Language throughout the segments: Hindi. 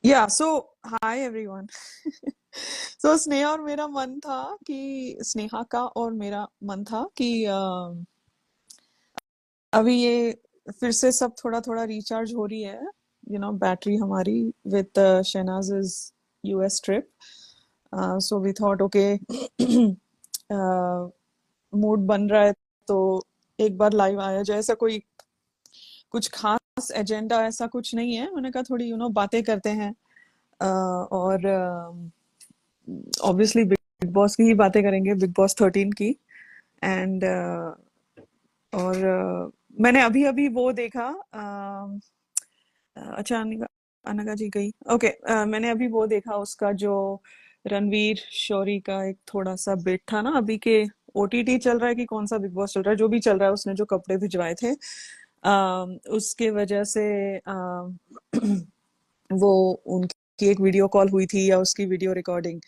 या सो हाय एवरीवन। सो स्नेहा और मेरा मन था कि स्नेहा का और मेरा मन था कि अभी ये फिर से सब थोड़ा थोड़ा रिचार्ज हो रही है, बैटरी हमारी with Shahnaz is US trip. So we thought okay, mood बन रहा है तो एक बार लाइव आया जाए। ऐसा कोई कुछ खास एजेंडा ऐसा कुछ नहीं है, मैंने कहा थोड़ी बातें करते हैं। और ऑब्वियसली बिग बॉस की ही बातें करेंगे, बिग बॉस 13 की। एंड और मैंने अभी अभी वो देखा। अच्छा, अनिका अनघा जी गई। ओके, मैंने अभी वो देखा उसका जो रणवीर शोरी का एक थोड़ा सा बिट था ना, अभी के ओटीटी चल रहा है कि कौन सा बिग बॉस चल रहा है, जो भी चल रहा है, उसने जो कपड़े भिजवाए थे उसके वजह से वो उनकी एक वीडियो कॉल हुई थी या उसकी वीडियो रिकॉर्डिंग।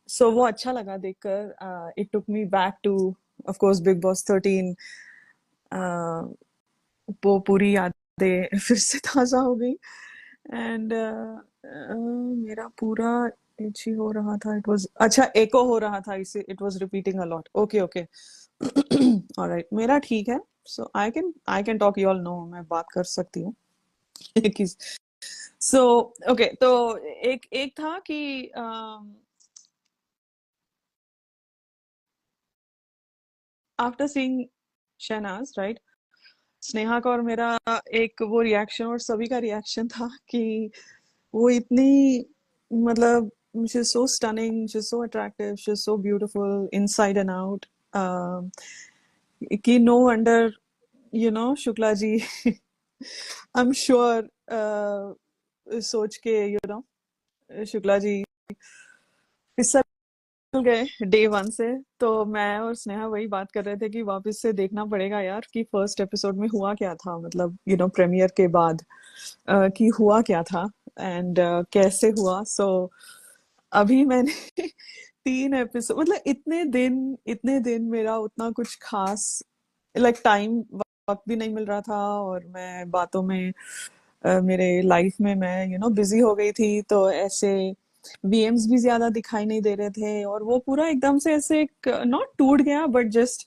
सो वो अच्छा लगा देखकर। It took me back two of course big boss 13। वो पूरी यादें फिर से ताजा हो गई। एंड मेरा पूरा इची हो रहा था। इट वाज अच्छा, एको हो रहा था, इसे it was repeating a lot. Okay okay. All right, मेरा ठीक है। So I can talk, you all know मैं बात कर सकती हूँ। सो ओके, तो एक एक था कि after seeing Shahnaz, right, Sneha का और मेरा एक वो रिएक्शन और सभी का रिएक्शन था कि वो इतनी, मतलब, she is so stunning, she is so attractive, she is so beautiful inside and out, कि no wonder Shukla ji I am sure सोच के शुक्ला जी फिसल गए डे वन से। तो मैं और स्नेहा वही बात कर रहे थे कि वापस से देखना पड़ेगा यार कि फर्स्ट एपिसोड में हुआ क्या था, मतलब प्रीमियर के बाद कि हुआ क्या था एंड कैसे हुआ। सो अभी मैंने 3 एपिसोड, मतलब इतने दिन मेरा उतना कुछ खास लाइक टाइम वक्त भी नहीं मिल रहा था, और मैं बातों में मेरे लाइफ में मैं बिजी हो गई थी, तो ऐसे वीएम्स भी ज्यादा दिखाई नहीं दे रहे थे, और वो पूरा एकदम से ऐसे एक नॉट टूट गया but just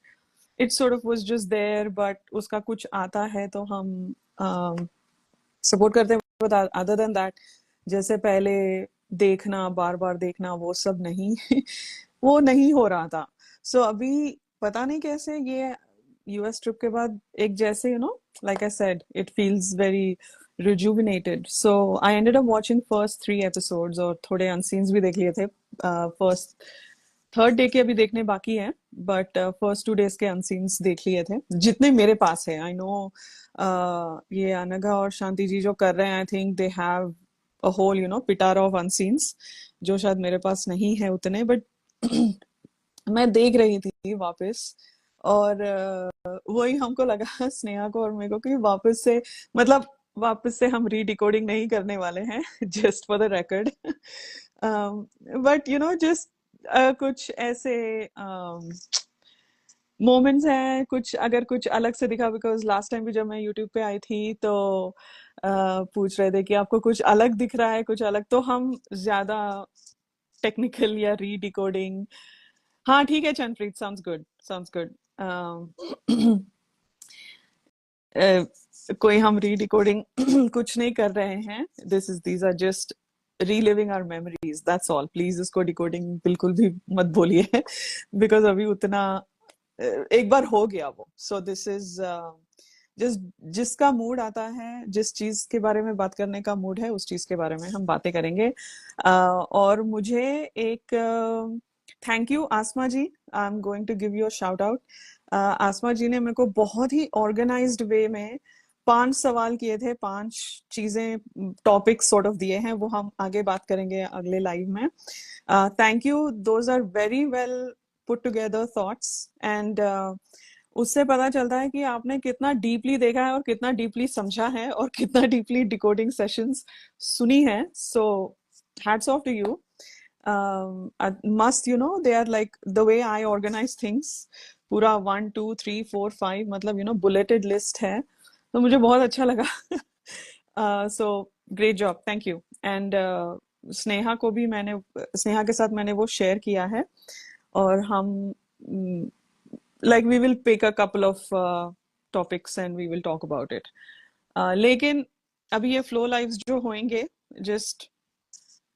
it sort of was just there. But उसका कुछ आता है तो हम सपोर्ट करते हैं, बट अदर देन दैट जैसे पहले देखना, बार बार देखना, वो सब नहीं वो नहीं हो रहा था। सो अभी पता नहीं कैसे ये यूएस ट्रिप के बाद एक जैसे like I said it feels very rejuvenated. So I ended up watching first 3 episodes और थोड़े अनसीन्स भी देख लिए थे। फर्स्ट थर्ड डे के अभी देखने बाकी है, बट फर्स्ट 2 डेज के अनसीन्स देख लिए थे जितने मेरे पास है। आई नो ये अनघा और शांति जी जो कर रहे हैं, I think they have a whole पिटारा ऑफ अनसीन्स जो शायद मेरे पास नहीं है उतने, बट मैं देख रही थी वापस। और वही हमको लगा स्नेहा को और मेरे को कि वापस से, मतलब वापस से हम रीडिकोडिंग नहीं करने वाले हैं just for the record. But just कुछ ऐसे मोमेंट्स हैं, कुछ अगर कुछ अलग से दिखा, बिकॉज लास्ट टाइम भी जब मैं यूट्यूब पे आई थी तो पूछ रहे थे कि आपको कुछ अलग दिख रहा है, कुछ अलग, तो हम ज्यादा टेक्निकल या रीडिकोडिंग। हाँ ठीक है Chandrapreet, sounds good, sounds good. कोई हम रीडिकोडिंग कुछ नहीं कर रहे हैं। These are just reliving our memories, that's all. Please इसको डिकोडिंग बिल्कुल भी मत बोलिए बिकॉज अभी उतना एक बार हो गया वो। सो दिस इज जिस जिसका मूड आता है, जिस चीज के बारे में बात करने का मूड है, उस चीज के बारे में हम बातें करेंगे। और मुझे एक thank you Asma ji, I am going to give you a shout out. Asma ji ने मेरे को बहुत ही ऑर्गेनाइज्ड वे में 5 सवाल किए थे, 5 चीजें, टॉपिक्स सॉर्ट ऑफ दिए हैं, वो हम आगे बात करेंगे अगले लाइव में। Thank you, those are very well put together thoughts. And उससे पता चलता है कि आपने कितना डीपली देखा है और कितना डीपली समझा है और कितना डीपली डिकोडिंग सेशंस सुनी है। So hats off to you. Must they are like the way I organise things, पूरा 1 2 3 4 5, मतलब बुलेटेड लिस्ट है, तो मुझे बहुत अच्छा लगा। So great job, thank you. And Sneha के साथ मैंने वो शेयर किया है, और हम like we will pick a couple of topics and we will talk about it. लेकिन अभी ये फ्लो लाइव्स जो होंगे, जस्ट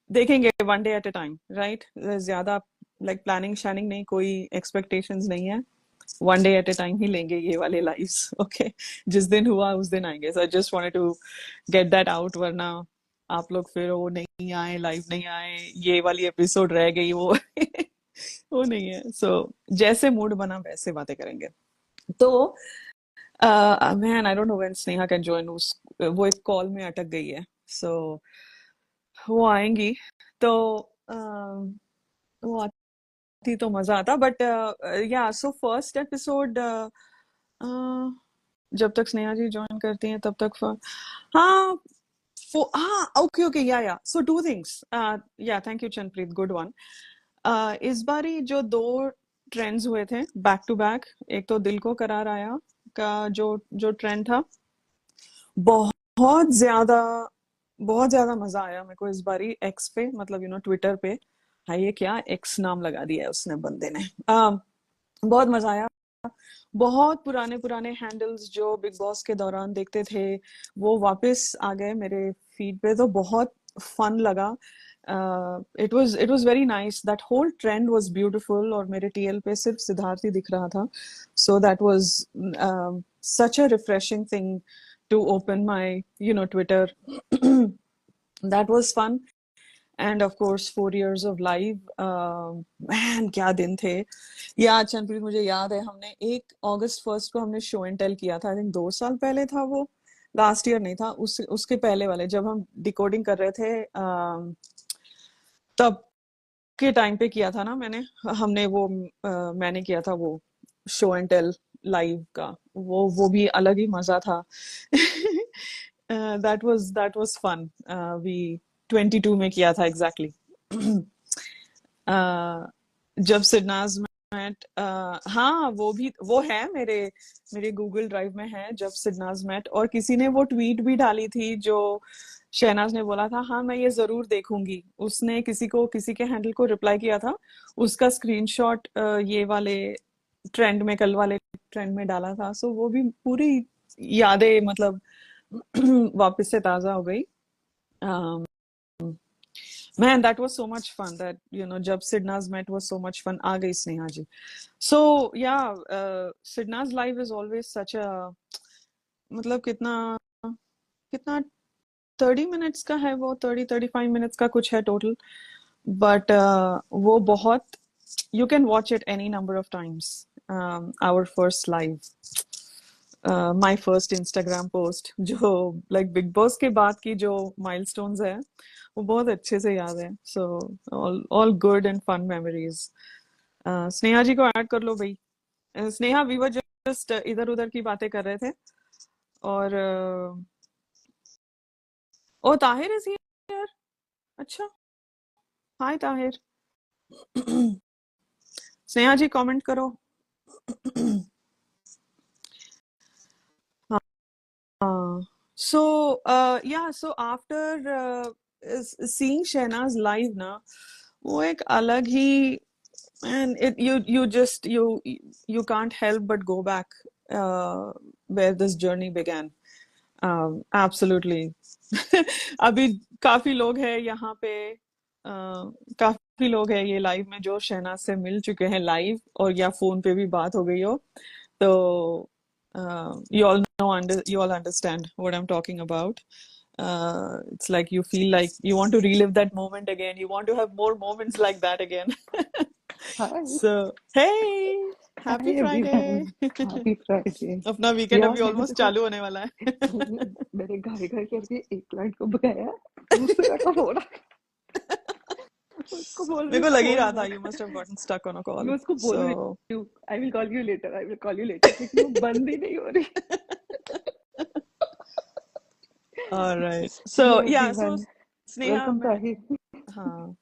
देखेंगे one day at a time, right? ज्यादा लाइक प्लानिंग शैनिंग नहीं, कोई एक्सपेक्टेशंस नहीं है, one day at a time ही लेंगे ये वाले लाइव्स, ओके? जिस दिन हुआ उस दिन आएंगे। So I just wanted to get that out, वरना आप लोग फिर वो नहीं आए, लाइव नहीं आए, ये वाली एपिसोड रह गई, वो वो नहीं है। सो जैसे मूड बना वैसे बातें करेंगे। तो man, I don't know when Sneha can join, उस वो एक कॉल में अटक गई है। सो वो आएंगी तो वो आती तो मजा आता, बट या सो फर्स्ट एपिसोड जब तक स्नेहा जी ज्वाइन करती हैं तब तक हाँ, हाँ, ओके ओके, या सो टू थिंग्स, या थैंक यू चंद्रप्रीत, गुड वन। इस बारी जो दो ट्रेंड्स हुए थे बैक टू बैक, एक तो दिल को करार आया का जो जो ट्रेंड था, बहुत ज्यादा बहुत ज्यादा मजा आया मेरे को इस बारी एक्स पे, मतलब ट्विटर पे। हाय, ये क्या एक्स नाम लगा दिया है उसने, बंदे ने। बहुत मजा आया। बहुत पुराने पुराने हैंडल्स जो बिग बॉस के दौरान देखते थे वो वापस आ गए मेरे फीड पे, तो बहुत फन लगा। It was very nice, that whole trend was beautiful, और मेरे टीएल पे सिर्फ सिद्धार्थ ही दिख रहा था। So that was such a refreshing thing to open my Twitter. That was fun. And of course 4 years of live, man क्या दिन थे। या चंद्रप्रीत, मुझे याद है हमने 1 अगस्त 1 को हमने शो एंड टेल किया था, आई थिंक 2 साल पहले था वो, लास्ट ईयर नहीं था, उसके पहले वाले, जब हम डिकोडिंग कर रहे थे, तब के टाइम पे किया था ना मैंने, हमने वो मैंने किया था वो शो एंड टेल लाइव का, वो भी अलग ही मजा था। That was fun. वी 22 में किया था एग्जैक्टली। जब सिडनाज मैट, हाँ, वो है मेरे मेरे गूगल ड्राइव में है, जब सिडनाज मैट। और किसी ने वो ट्वीट भी डाली थी जो शहनाज ने बोला था, हाँ मैं ये जरूर देखूंगी, उसने किसी के हैंडल को रिप्लाई किया था, उसका स्क्रीनशॉट ये वाले ट्रेंड में, कल वाले ट्रेंड में डाला था। सो वो भी पूरी यादें, मतलब वापस से ताजा हो गई। Man, that was so much fun. That जब Sidna's met was so much fun. आ गई स्नेहा जी. So yeah, Sidna's live is always such a, मतलब कितना कितना 30 minutes का है वो, 35 minutes का कुछ है टोटल, बट वो बहुत, you can watch it any number of times. Our first live, my first Instagram post, जो like बिग बॉस के बाद की जो milestones है, वो बहुत अच्छे से याद है। So all good and fun memories. Sneha ji को ऐड कर लो भाई। स्नेहा, वी वर जस्ट इधर उधर की बातें कर रहे थे, और ओ ताहिर इज हियर। अच्छा, हाय ताहिर। स्नेहा जी कमेंट करो। So yeah, so after seeing Shehnaaz live ना, वो एक अलग ही, and you can't help but go back where this journey began. Absolutely. अभी काफी लोग हैं यहाँ पे, काफी लोग हैं ये लाइव में जो शहनाज से मिल चुके हैं लाइव, और या फोन पे भी बात हो गई हो, तो you all understand what I'm talking about. It's like you feel like you want to relive that moment again. You want to have more moments like that again. Hi. So, hey, happy Hi Friday. everyone. Happy Friday. अपना वीकेंड यार अभी मैंने ऑलमोस्ट देखो चालू होने वाला है। मैंने गाय गाय करके एक क्लाइंट को भगाया, दूसरा को बोला, उसको बोल मेरे रही को लग ही फोन रहा था मत। you must have gotten stuck on a मैं call. उसको बोल रही So, हूँ I will call you later, I will call you later, लेकिन वो बंद ही नहीं हो रही। all right. Hello So, yeah, so everyone, Sneha, welcome मैं, ताहिर। हाँ,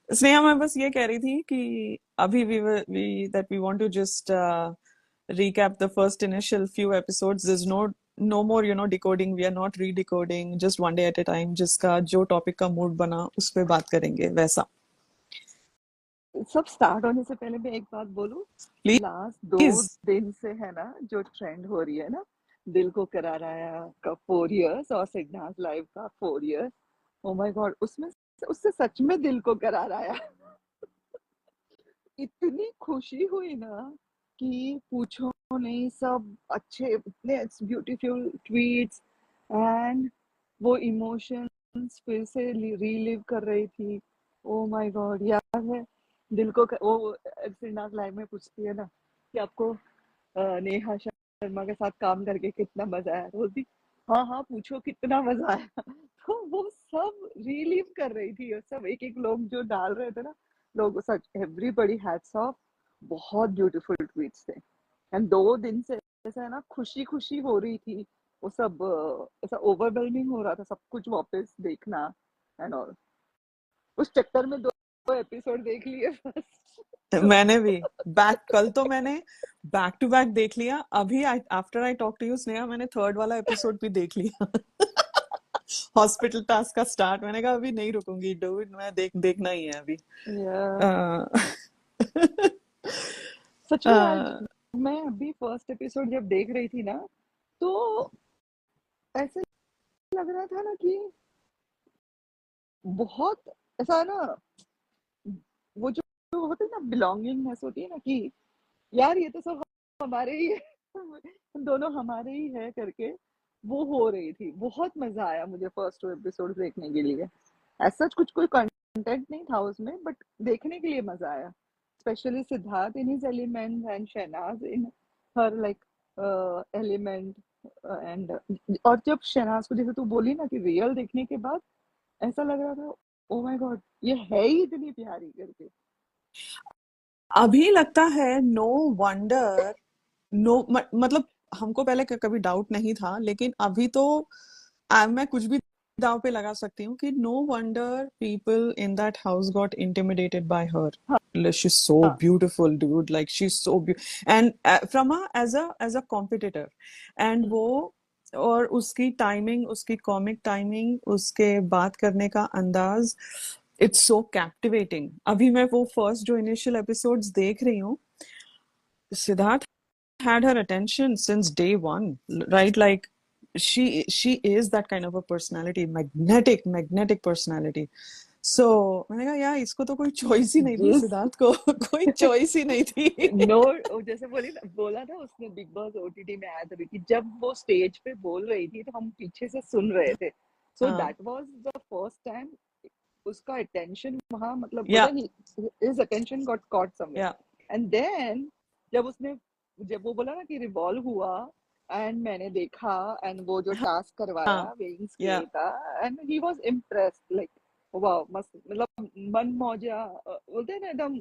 स्नेहा, मैं बस ये कह रही थी कि अभी we that we want to just recap the first initial few episodes. There's no more, decoding. We are not re-decoding. Just one day at a time. जिसका जो टॉपिक का मूड बना उस पे बात करेंगे वैसा. सब स्टार्ट होने से पहले मैं एक बात बोलूं. Last 2 Please. दिन से है ना जो ट्रेंड हो रही है ना, दिल को कराराया का 4 इयर्स और सिद्धार्थ लाइव का 4 इयर्स. ओ माय गॉड, उसमें उससे सच में दिल को कराराया. इतनी खुशी हुई ना कि पूछो नहीं. सब अच्छे, इतने ब्यूटीफुल ट्वीट्स एंड वो इमोशंस फिर से रीलिव कर रही थी. ओ माय गॉड, याद है दिल को वो सिद्धार्थ लाइव में पूछती है ना कि आपको नेहा शर्मा के साथ काम करके कितना मजा आया. बोलती हाँ हाँ पूछो कितना मजा आया. तो वो सब रीलिव कर रही थी और सब एक एक लोग जो डाल रहे थे ना, लोग सच एवरीबॉडी हैट्स ऑफ. बहुत ब्यूटीफुल ट्वीट्स थे. एंड 2 दिन से ऐसा है ना खुशी खुशी हो रही थी. वो सब ऐसा ओवरवेलमिंग हो रहा था सब कुछ वापस देखना एंड ऑल. उस चक्कर में 2 एपिसोड देख लिए बस. मैंने भी कल तो मैंने बैक टू बैक देख लिया. अभी after I talk to you Sneha, मैंने थर्ड वाला एपिसोड भी देख लिया. हॉस्पिटल टास्क का स्टार्ट. मैंने कहा अभी नहीं रुकूंगी डूड, मैं देखना ही है अभी. सच में आज मैं अभी फर्स्ट एपिसोड जब देख रही थी ना, तो ऐसे लग रहा था ना कि बहुत ऐसा ना, वो जो होते है ना बिलोंगिंगनेस होती है ना कि यार ये तो सब हमारे ही है. दोनों हमारे ही है करके वो हो रही थी. बहुत मजा आया मुझे फर्स्ट 2 एपिसोड देखने के लिए. ऐसा कुछ कोई कंटेंट नहीं था उसमें, बट देखने के लिए मजा आया. Specially Siddharth in his element and Shehnaaz in her like element. And और जब शहनाज को जैसे तू बोली ना कि रियल देखने के बाद ऐसा लग रहा था ओ माय गॉड ये है ही इतनी प्यारी करके. अभी लगता है नो वंडर. मतलब हमको पहले कभी डाउट नहीं था, लेकिन अभी तो मैं कुछ भी दांव पे लगा सकती हूँ कि no wonder people in that house got intimidated by her. हाँ She's so हाँ. beautiful, dude. Like she's so beautiful, and from as a competitor, and वो और उसकी टाइमिंग, उसकी कॉमिक टाइमिंग, उसके बात करने का अंदाज, इट्स सो कैप्टिवेटिंग. अभी मैं वो फर्स्ट जो इनिशियल एपिसोड्स देख रही हूँ, Siddharth had her attention since day one, right? Like she is that kind of a personality, magnetic personality. So मैंने कहा यार इसको तो कोई चॉइस ही नहीं थी, जिस सिद्धार्थ को कोई चॉइस ही नहीं थी. नो जैसे बोला था उसने बिग बॉस ओटीटी में आया था कि जब वो स्टेज पे बोल रही थी तो हम पीछे से सुन रहे थे. सो हाँ, that was the first time उसका अटेंशन वहां, मतलब या बोलता ही his attention got caught somewhere. या एंड देन जब वो बोला ना कि रिवॉल्व हुआ एंड मैंने देखा एंड वो जो टास्क करवाया हाँ, वेइंग या स्केल का and he was impressed like wow मस्त. मतलब मन मौजा बोलते हैं ना एकदम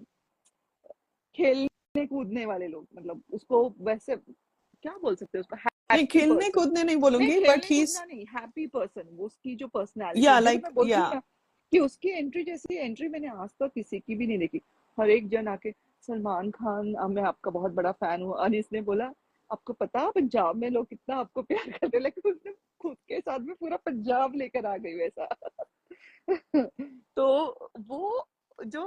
खेलने कूदने वाले लोग. मतलब उसको वैसे क्या बोल सकते हैं, उसको नहीं, हैप्पी खेलने पर्सन. कूदने नहीं नहीं बोलूंगी, बट खेलने ही, कूदना नहीं, हैप्पी पर्सन. वो उसकी जो पर्सनालिटी या है, जैसे लाइक मैं बोलती या हूँ ना कि उसकी एंट्री जैसी एंट्री मैंने आज तक किसी की भी नहीं देखी. हर एक जन आके सलमान खान मैं आपका बहुत बड़ा फैन हूँ. अनिस ने बोला आपको पता पंजाब में लोग कितना आपको प्यार करते हैं, लेकिन उसने खुद के साथ में पूरा पंजाब लेकर आ गई वैसा. तो वो जो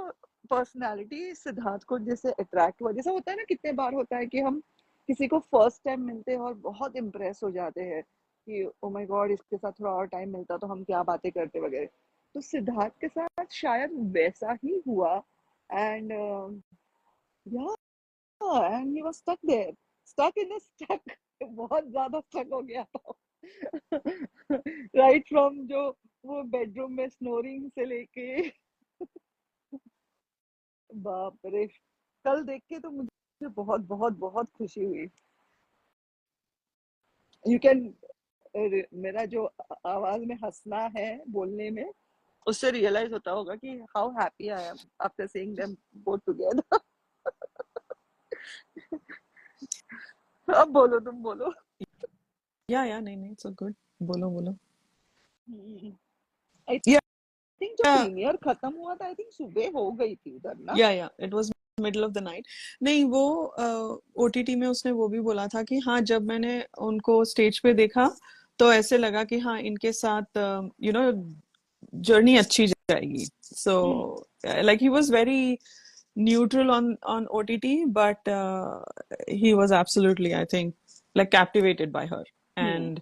पर्सनालिटी सिद्धार्थ को जैसे अट्रैक्ट हुआ, जैसा होता है ना कितने बार होता है कि हम किसी को फर्स्ट टाइम मिलते हैं और बहुत इम्प्रेस हो जाते हैं कि ओ माय गॉड इसके साथ थोड़ा और टाइम मिलता तो हम क्या बातें करते वगैरह. तो सिद्धार्थ के साथ शायद वैसा ही हुआ. And yeah and he was stuck there, stuck in stuck. बहुत ज्यादा स्टक हो गया था. राइट फ्रॉम जो वो बेडरूम में स्नोरिंग से लेके बाप रे. कल देख के तो मुझे बहुत बहुत बहुत खुशी हुई. यू कैन मेरा जो आवाज में हंसना है बोलने में, उससे रियलाइज होता होगा कि how happy I am after seeing them both together. अब बोलो, तुम बोलो. या नहीं नहीं, सो गुड. बोलो बोलो. आई या थिंक जो प्रीमियर खत्म हुआ था आई थिंक सुबह हो गई थी उधर ना. या it was middle of the night. नहीं, वो ओटीटी में उसने वो भी बोला था कि हाँ, जब मैंने उनको स्टेज पे देखा तो ऐसे लगा कि हाँ, इनके साथ जर्नी अच्छी जाएगी। So like he was very neutral on OTT, but he was absolutely, I think, like captivated by her. And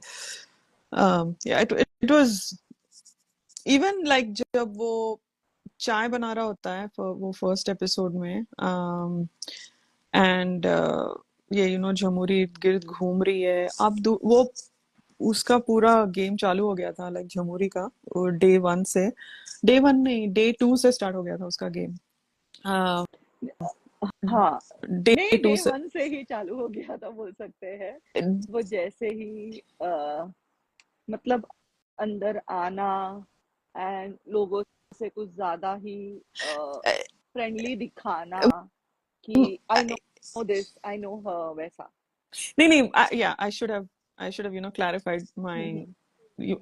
yeah, it was even like जब वो चाय बना रहा होता है वो फर्स्ट एपिसोड में, एंड ये झमुरी इर्द गिर्द घूम रही है। अब वो उसका पूरा गेम चालू हो गया था, लाइक झमुरी का, डे 1 से, डे 1 नहीं, डे 2 से स्टार्ट हो गया था उसका गेम। हाँ, डे नहीं, टू डे से 1 से ही चालू हो गया था बोल सकते हैं। वो जैसे ही मतलब अंदर आना एंड लोगों से कुछ ज़्यादा ही फ्रेंडली दिखाना कि I know this, I know her, वैसा। नहीं नहीं, yeah, I should have clarified my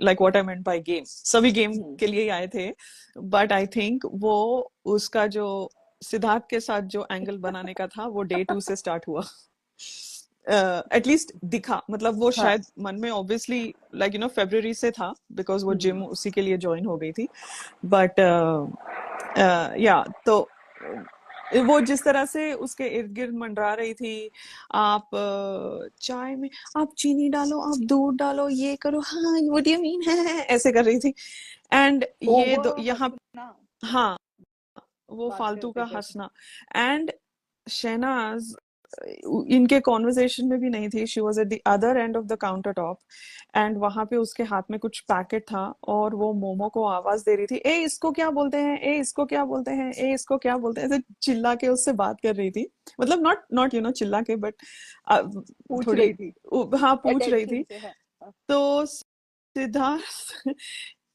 like what I meant by game। सभी गेम के लिए ही आए थे, बट आई थिंक वो उसका जो सिद्धार्थ के साथ जो एंगल बनाने का था वो डे 2 से स्टार्ट हुआ। एटलीस्ट दिखा, मतलब वो हाँ, शायद मन में ऑब्वियसली लाइक फरवरी से था, बिकॉज वो जिम उसी के लिए ज्वाइन हो गई थी। बट या तो वो जिस तरह से उसके इर्द गिर्द मंडरा रही थी, आप चाय में आप चीनी डालो, आप दूध डालो, ये करो, हाँ व्हाट यू मीन है, ऐसे कर रही थी। एंड ये ओवर यहाँ, हंसना हाँ, वो बात फालतू करते का करते। हंसना। एंड शहनाज इनके कॉन्वर्सेशन में भी नहीं थी, she was at the other end of the counter top, and वहां पे उसके हाथ में कुछ पैकेट था और वो मोमो को आवाज दे रही थी, ए इसको क्या बोलते हैं, ए इसको क्या बोलते हैं, ए इसको क्या बोलते हैं, ऐसे चिल्ला के उससे बात कर रही थी। मतलब नॉट नॉट चिल्ला के, बट पूछ थोड़ी, रही थी हाँ, पूछ रही अटेंशन थी। से। हाँ, हाँ। तो सिद्धार्थ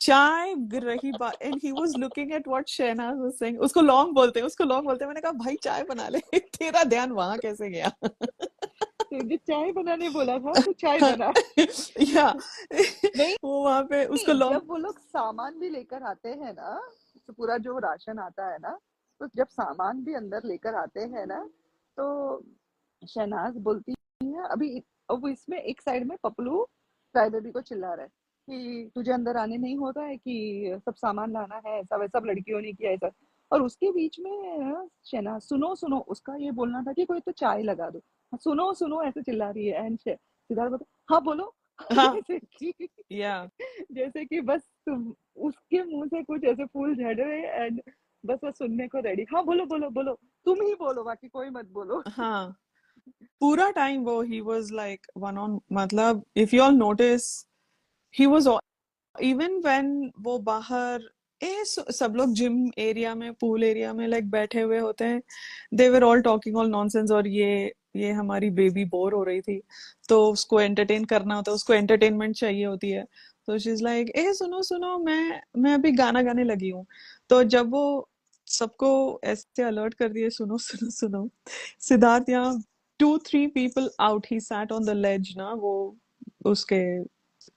चाय गिर रही बात, and he was looking at what Shehnaaz was saying. उसको लॉन्ग बोलते हैं, उसको लॉन्ग बोलते हैं। मैंने कहा भाई चाय बना ले। तेरा ध्यान वहां कैसे गया? तुझे चाय बनाने बोला था तो चाय बना। या नहीं, वो वहां पे उसको लॉन्ग, जब वो लोग सामान भी लेकर आते हैं ना, तो पूरा जो राशन आता है ना, तो जब सामान भी अंदर लेकर आते हैं ना, तो शहनाज बोलती है अभी, अब इसमें एक साइड में पपलू चाय बेबी को चिल्ला रहा है कि तुझे अंदर आने नहीं होता है कि सब सामान लाना है, ऐसा वैसा, सब लड़कियों ने किया ऐसा। और उसके बीच में शहनाज, सुनो सुनो, उसका ये बोलना था कि कोई तो चाय लगा दो, सुनो सुनो ऐसे चिल्ला रही है। एंड सिद्धार्थ बोलता, हाँ बोलो। हाँ, जैसे कि या जैसे कि बस तुम उसके मुंह से कुछ ऐसे फूल झड़ रहे, एंड बस वो सुनने को रेडी, हाँ बोलो बोलो बोलो, तुम ही बोलो, बाकी कोई मत बोलो। हाँ, पूरा टाइम वो he was like one on, मतलब if you all notice, he was even when वो बाहर, सब लोग जिम एरिया में, पूल एरिया में लाइक बैठे हुए होते हैं, they were all talking all nonsense, और ये हमारी बेबी बोर हो रही थी, तो उसको एंटरटेन करना होता है, उसको एंटरटेनमेंट चाहिए होती है। तो शी इज लाइक, ए सुनो सुनो, मैं अभी गाना गाने लगी हूँ। तो जब वो सबको ऐसे अलर्ट कर दिए, सुनो सुनो सुनो, सिद्धार्थ यहाँ 2-3 people out, he sat on the ledge ना, वो उसके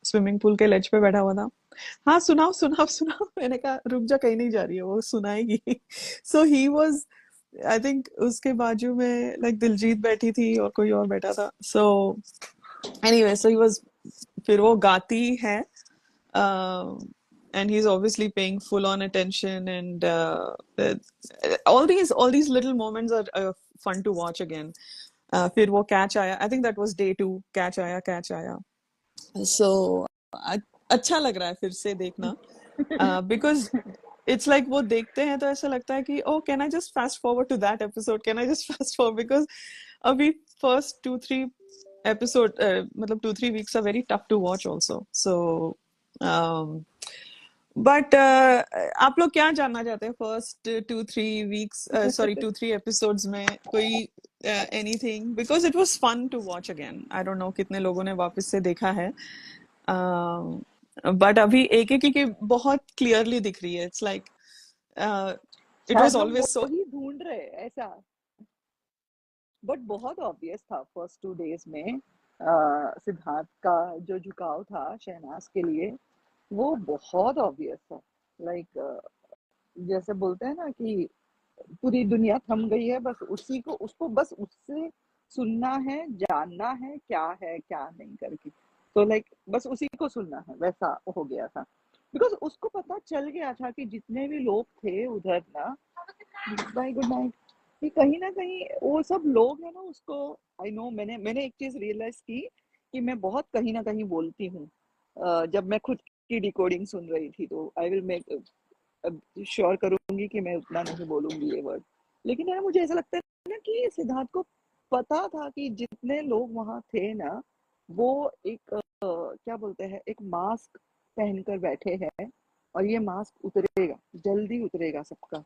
स्विमिंग पूल के लेज पे बैठा हुआ था। हाँ, सुनाओ सुनाओ सुनाओ। मैंने कहा रुक जा, कहीं नहीं जा रही है, वो सुनाएगी। सो ही वाज, आई थिंक उसके बाजू में लाइक दिलजीत बैठी थी और कोई और बैठा था। So anyway, so he was, फिर वो गाती है, and he's obviously paying full on attention, and all these little moments are fun to watch again। फिर वो कैच आया, आई think that was day 2, catch आया। सो अच्छा लग रहा है फिर से देखना, बिकॉज इट्स लाइक वो देखते हैं तो ऐसा लगता है कि oh can I just fast forward to that episode, can I just fast forward, because अभी फर्स्ट 2-3 एपिसोड, मतलब 2-3 weeks are very tough to watch also. So but आप लोग क्या जानना चाहते हैं फर्स्ट 2-3 वीक्स, सॉरी 2-3 एपिसोड्स में, कोई anything, because it was fun to watch again. I don't know कितने लोगों ने वापस से देखा है, बट अभी एक एक की बहुत क्लियरली दिख रही है। इट्स लाइक इट वाज शायद हम ऑलवेज सो, वही ढूंढ रहे हैं ऐसा। बट बहुत ऑब्वियस था फर्स्ट 2 डेज में, सिद्धार्थ का जो झुकाव था शहनाज के लिए, वो बहुत ऑब्वियस था। लाइक जैसे बोलते हैं ना कि पूरी दुनिया थम गई है, बस उसी को उसको बस उससे सुनना है, जानना है क्या है क्या नहीं करके। तो लाइक बस उसी को सुनना है, वैसा हो गया था। बिकॉज उसको पता चल गया था कि जितने भी लोग थे उधर ना, बाय गुड नाइट, कि कहीं ना कहीं वो सब लोग है ना उसको, आई नो, मैंने मैंने एक चीज रियलाइज की कि मैं बहुत कहीं ना कहीं बोलती हूँ। जब मैं खुद की डिकोडिंग सुन रही थी तो आई विल मेक श्योर करूंगी कि मैं उतना नहीं बोलूंगी ये वर्ड। लेकिन है ना, मुझे ऐसा लगता है ना कि सिद्धार्थ को पता था कि जितने लोग वहां थे ना, वो एक क्या बोलते हैं, एक मास्क पहनकर बैठे हैं, और ये मास्क उतरेगा, जल्दी उतरेगा सबका।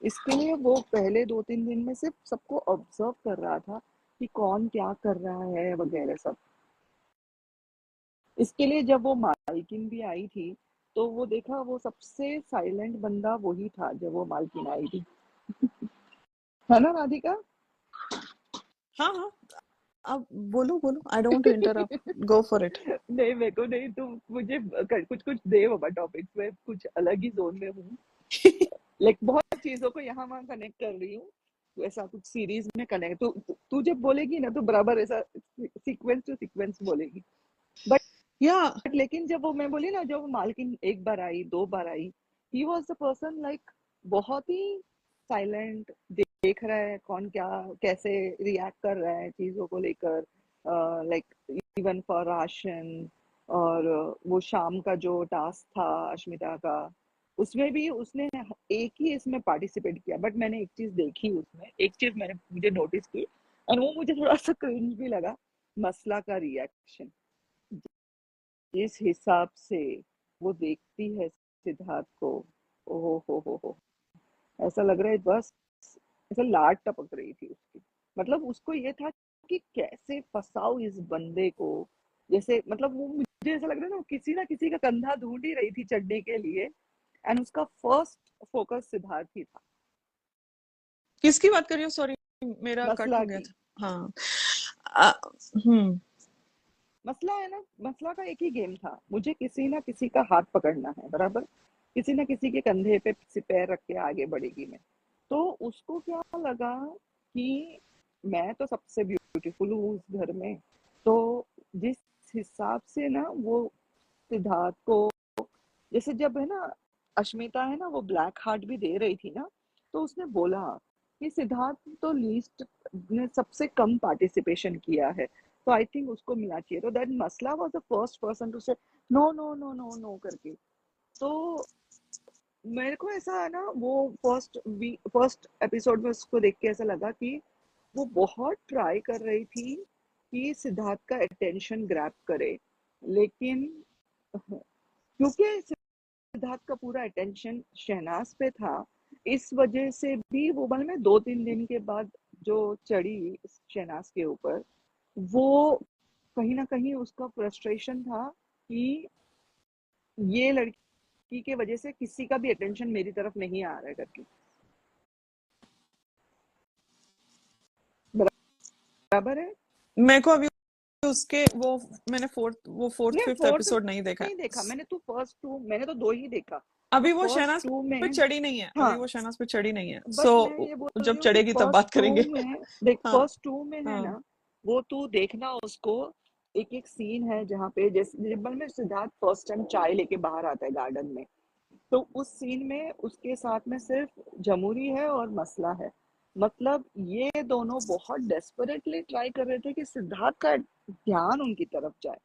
इसके लिए वो पहले 2-3 दिन में सिर्फ सबको ऑब्जर्व कर रहा था कि कौन क्या कर रहा है वगैरह सब। इसके लिए जब वो मालकिन भी आई थी, तो वो देखा वो सबसे साइलेंट बंदा वही था जब वो मालकिन आई थी, है ना राधिका? हाँ हाँ, अब बोलो बोलो, I don't want to interrupt, go for it. नहीं, मेरे को नहीं, तुम मुझे कुछ कुछ दे बाबा टॉपिक्स में, कुछ अलग ही जोन में हूँ। लाइक बहुत चीजों को यहाँ वहाँ कनेक्ट कर रही हूँ, तो ऐसा कुछ सीरीज में कनेक्ट, तू जब बोलेगी ना तो बराबर ऐसा सीक्वेंस टू सीक्वेंस बोलेगी। बट या लेकिन जब वो मैं बोली ना, जब वो मालकिन एक बार आई, 2 बार आई, he was the person like बहुत ही साइलेंट, देख रहा है कौन क्या कैसे रिएक्ट कर रहा है चीजों को लेकर, लाइक इवन फॉर राशन। और वो शाम का जो टास्क था अश्मिता का, उसमें भी उसने एक ही इसमें पार्टिसिपेट किया, बट मैंने एक चीज देखी उसमें, एक चीज मैंने मुझे नोटिस की, और वो मुझे थोड़ा सा क्रिंज भी लगा, मसला का रिएक्शन। जिस हिसाब से वो देखती है सिद्धार्थ को, ओहो हो, ऐसा लग रहा है बस, ऐसा लाड टपक रही थी उसकी। मतलब उसको ये था कि कैसे फंसाओ इस बंदे को, जैसे मतलब वो मुझे ऐसा लग रहा है ना, किसी ना किसी का कंधा ढूंढ ही रही थी चढ़ने के लिए, एंड उसका फर्स्ट फोकस सिद्धार्थ ही था। किसकी बात कर रही हो, सॉरी मेरा कट मसला हो गया की, था। हाँ। आ, हम्म। मसला है ना, मसला का एक ही गेम था, मुझे किसी ना किसी का हाथ पकड़ना है बराबर, किसी ना किसी के कंधे पे पैर रख के आगे बढ़ेगी मैं। तो उसको क्या लगा कि मैं तो सबसे ब्यूटीफुल हूँ उस घर में। तो जिस हिसाब से ना वो सिद्धार्थ को, जैसे जब है ना अश्मिता है ना वो ब्लैक हार्ट भी दे रही थी ना, तो उसने बोला कि सिद्धार्थ तो लीस्ट ने सबसे कम पार्टिसिपेशन किया है, तो आई थिंक उसको मिलना चाहिए। तो दैट मसला was the first person to say no no no no no करके। तो मेरे को ऐसा है ना, वो फर्स्ट एपिसोड में उसको देख के ऐसा लगा कि वो बहुत ट्राई कर रही थी कि सिद्धार्थ का अटेंशन ग्रैब करे, लेकिन क्योंकि सिद्धार्थ का पूरा अटेंशन शहनाज पे था, इस वजह से भी वो बल में 2-3 दिन के बाद जो चढ़ी शहनाज के ऊपर, वो कहीं ना कहीं उसका फ्रस्ट्रेशन था कि ये लड़की के वजह से किसी का भी अटेंशन मेरी तरफ नहीं आ रहा है करके। बराबर है। मेरे को अभी उसके वो, मैंने फोर्थ नहीं, फिफ्थ फोर्थ एपिसोड नहीं देखा नहीं देखा है। मैंने, तो फर्स्ट टू मैंने तो 2 ही देखा। तो अभी वो फर्स्ट शहनाज टू पे में, चढ़ी नहीं है, अभी हाँ, वो शहनाज पे चढ़ी नहीं है, बट सो मैं ये बोल जब रही हूँ कि चढ़ेगी तब फर्स्ट बात टू करेंगे। में देख, हाँ फर्स्ट टू में है हाँ। ना, वो तू देखना उसको, एक एक सीन है जहाँ पे जैसे जिब्बल में सिद्धार्थ फर्स्ट टाइम चाय लेके बाहर आता है गार्डन में, तो उस सीन में उसके साथ में सिर्फ जमूरी है और मसला है। मतलब ये दोनों बहुत डेस्परेटली ट्राई कर रहे थे कि सिद्धार्थ का ध्यान उनकी तरफ जाए।